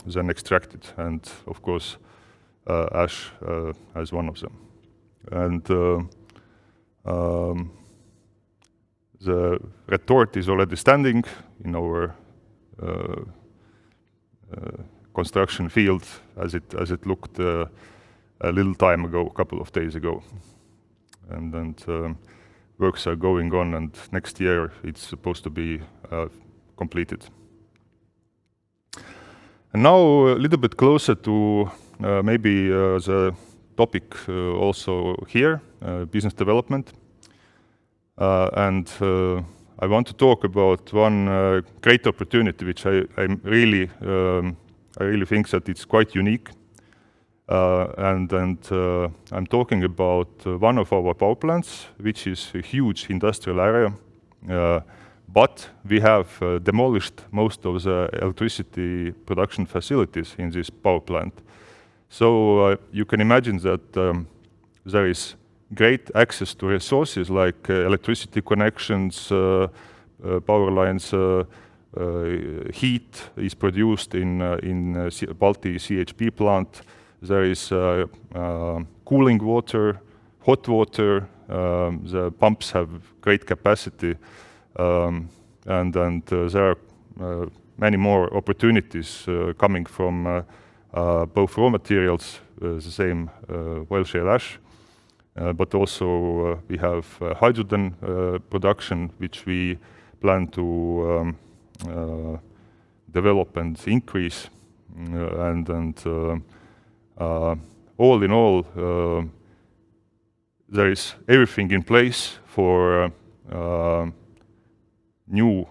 Speaker 9: then extracted, and of course ash as one of them. And the retort is already standing in our construction field as it looked a little time ago, a couple of days ago. And works are going on, and next year it's supposed to be completed. And now a little bit closer to maybe the topic also here, business development. And I want to talk about one great opportunity which I really think that it's quite unique. And I'm talking about one of our power plants, which is a huge industrial area, but we have demolished most of the electricity production facilities in this power plant. So you can imagine that there is great access to resources like electricity connections, power lines, heat is produced in Balti CHP plant. There is cooling water, hot water. The pumps have great capacity, and there are many more opportunities coming from both raw materials, the same oil shale ash, but also we have hydrogen production, which we plan to develop and increase, and all in all, there is everything in place for new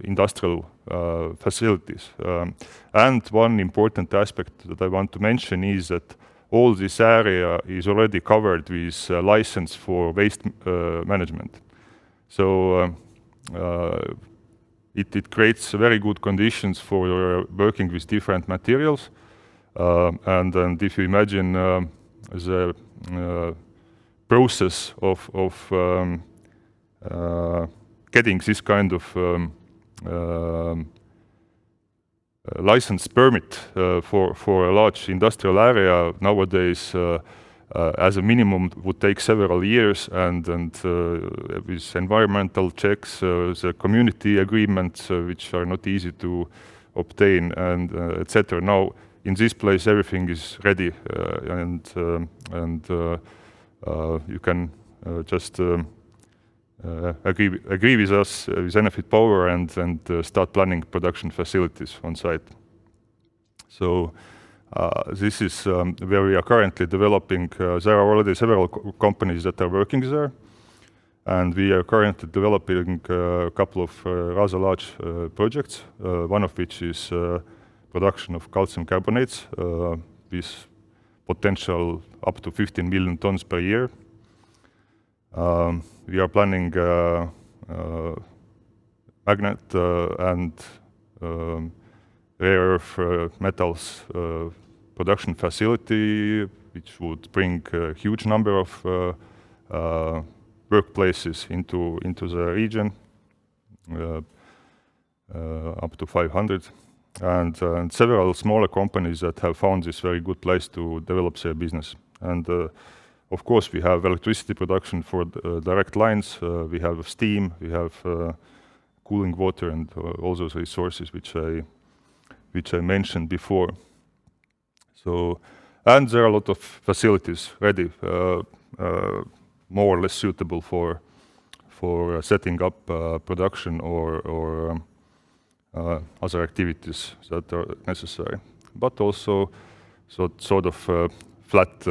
Speaker 9: industrial facilities. And one important aspect that I want to mention is that all this area is already covered with license for waste management. So it creates very good conditions for working with different materials. And if you imagine the process of getting this kind of license permit for a large industrial area nowadays, as a minimum, would take several years, and with environmental checks, the community agreements, which are not easy to obtain, and etc. Now, in this place, everything is ready, and you can just agree with us, with Enefit Power, and start planning production facilities on site. So this is where we are currently developing. There are already several companies that are working there, and we are currently developing a couple of rather large projects, one of which is production of calcium carbonates with potential up to 15 million tons per year. We are planning magnet and rare earth metals production facility, which would bring a huge number of workplaces into the region, up to 500, and several smaller companies that have found this very good place to develop their business. And of course, we have electricity production for direct lines, we have steam, we have cooling water, and all those resources which I mentioned before. So, and there are a lot of facilities ready, more or less suitable for setting up production or other activities that are necessary, but also sort of flat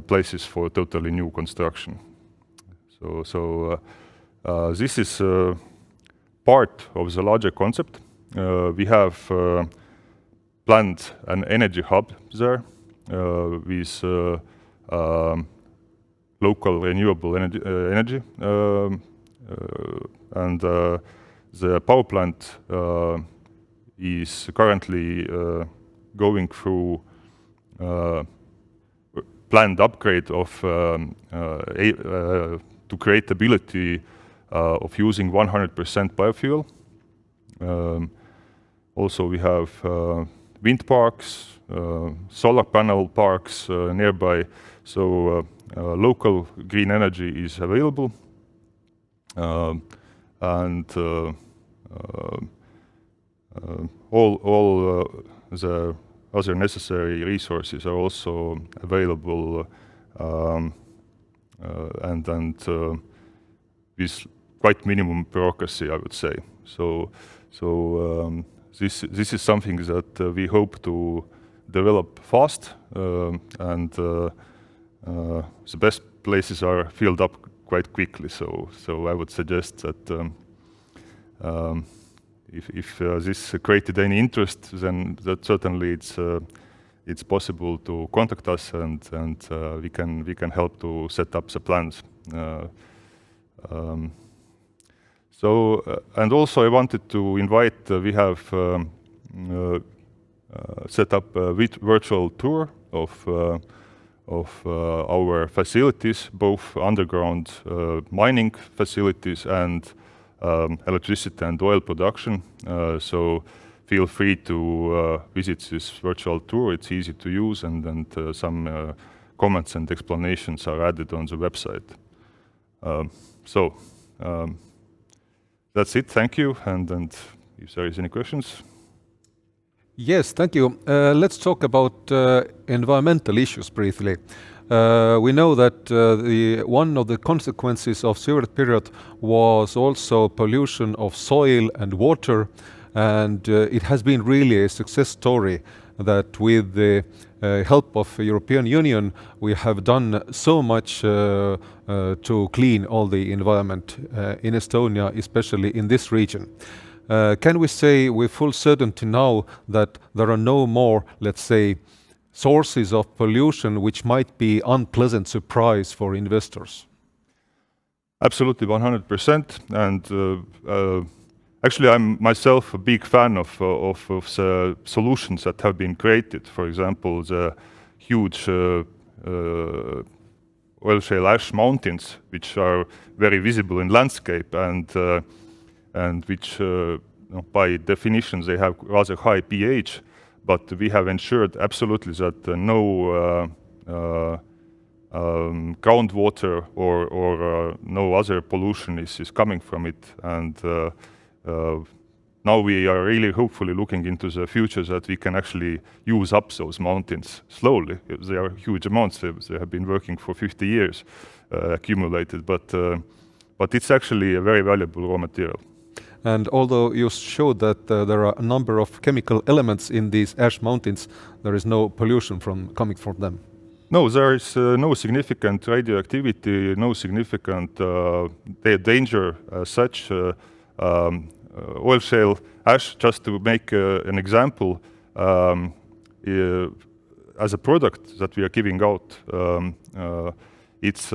Speaker 9: places for totally new construction. So this is part of the larger concept. We have planned an energy hub there with local renewable energy, and the power plant is currently going through planned upgrade of to create ability of using 100% biofuel. Also, we have wind parks, solar panel parks nearby, so local green energy is available, and all the other necessary resources are also available, and with quite minimum bureaucracy, I would say. So this is something that we hope to develop fast, and the best places are filled up quite quickly. So I would suggest that if this created any interest, then that certainly it's possible to contact us, and we can help to set up the plans. So and also I wanted to invite, we have set up a virtual tour of our facilities, both underground mining facilities and electricity and oil production. So feel free to visit this virtual tour. It's easy to use, and some comments and explanations are added on the website. That's it. Thank you. And if there is any questions.
Speaker 1: Yes, thank you. Let's talk about environmental issues briefly. We know that one of the consequences of Sigrit period was also pollution of soil and water, and it has been really a success story that with the help of the European Union we have done so much to clean all the environment in Estonia, especially in this region. Can we say with full certainty now that there are no more, let's say, sources of pollution which might be unpleasant surprise for investors?
Speaker 9: Absolutely, 100%. And actually, I'm myself a big fan of the solutions that have been created. For example, the huge oil shale ash mountains, which are very visible in landscape, and which, by definition, they have rather high pH. But we have ensured absolutely that no groundwater or no other pollution is coming from it. And now we are really hopefully looking into the future that we can actually use up those mountains slowly. They are huge amounts. They have been working for 50 years accumulated, but it's actually a very valuable raw material.
Speaker 1: And although you showed that there are a number of chemical elements in these ash mountains, there is no pollution coming from them.
Speaker 9: No, there is no significant radioactivity, no significant danger as such. Oil shale ash, just to make an example, as a product that we are giving out, it's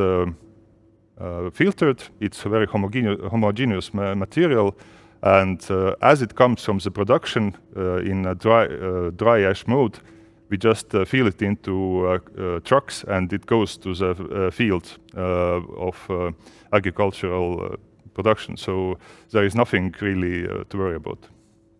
Speaker 9: filtered, it's a very homogeneous material, and as it comes from the production in a dry ash mode, we just fill it into trucks and it goes to the field of agricultural production. So there is nothing really to worry about.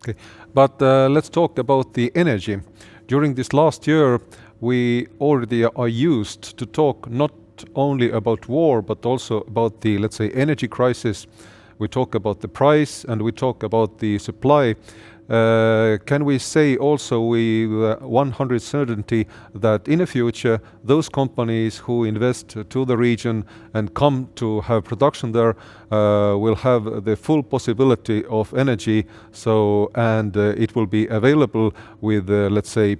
Speaker 1: Okay, but let's talk about the energy. During this last year, we already are used to talk not only about war, but also about the, let's say, energy crisis. We talk about the price and we talk about the supply. Can we say also with 100% certainty that in the future those companies who invest to the region and come to have production there will have the full possibility of energy, and it will be available with, let's say,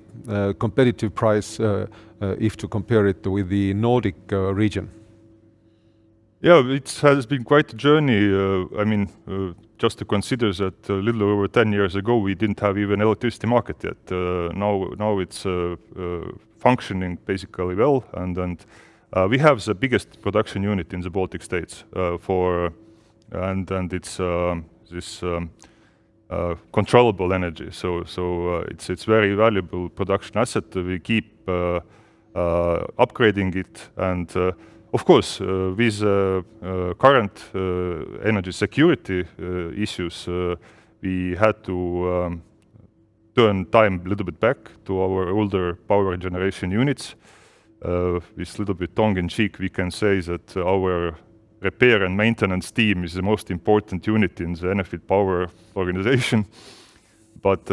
Speaker 1: competitive price if to compare it with the Nordic region?
Speaker 9: Yeah, it has been quite a journey. Just to consider that a little over 10 years ago we didn't have even electricity market yet. Now it's functioning basically well, and we have the biggest production unit in the Baltic states and it's this controllable energy. So it's very valuable production asset. We keep upgrading it, and of course, with current energy security issues, we had to turn time a little bit back to our older power generation units. With a little bit tongue-in-cheek, we can say that our repair and maintenance team is the most important unit in the Enefit Power organization. But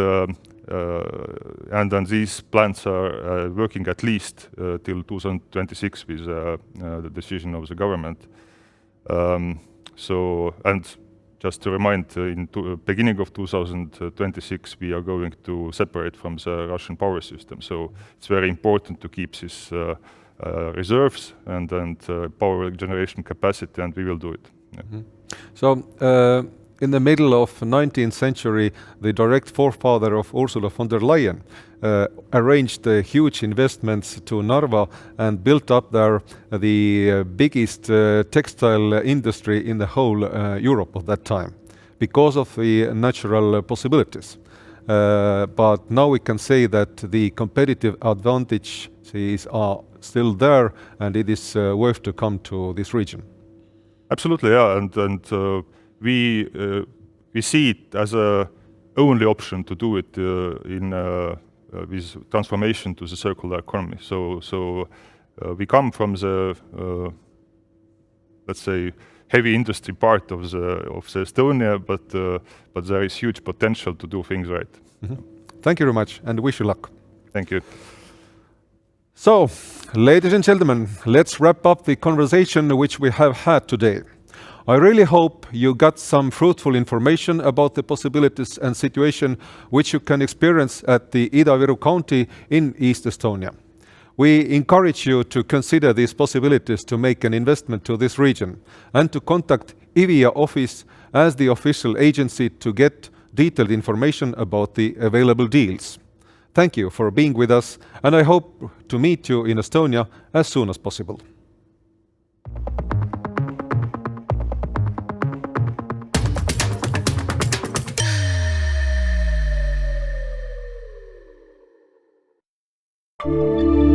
Speaker 9: and then these plants are working at least till 2026 with the decision of the government. And just to remind, in beginning of 2026 we are going to separate from the Russian power system. So it's very important to keep these reserves and power generation capacity, and we will do it. Yeah.
Speaker 1: Mm-hmm. So in the middle of 19th century, the direct forefather of Ursula von der Leyen arranged huge investments to Narva and built up there the biggest textile industry in the whole Europe of that time because of the natural possibilities. But now we can say that the competitive advantages are still there, and it is worth to come to this region.
Speaker 9: Absolutely, yeah, and we see it as a only option to do it in with transformation to the circular economy. So we come from the let's say heavy industry part of the Estonia, but there is huge potential to do things right.
Speaker 1: Mm-hmm. Thank you very much, and wish you luck.
Speaker 9: Thank you.
Speaker 1: So, ladies and gentlemen, let's wrap up the conversation which we have had today. I really hope you got some fruitful information about the possibilities and situation which you can experience at the Ida-Viru County in East Estonia. We encourage you to consider these possibilities to make an investment to this region and to contact IVIA office as the official agency to get detailed information about the available deals. Thank you for being with us, and I hope to meet you in Estonia as soon as possible.
Speaker 10: Thank you.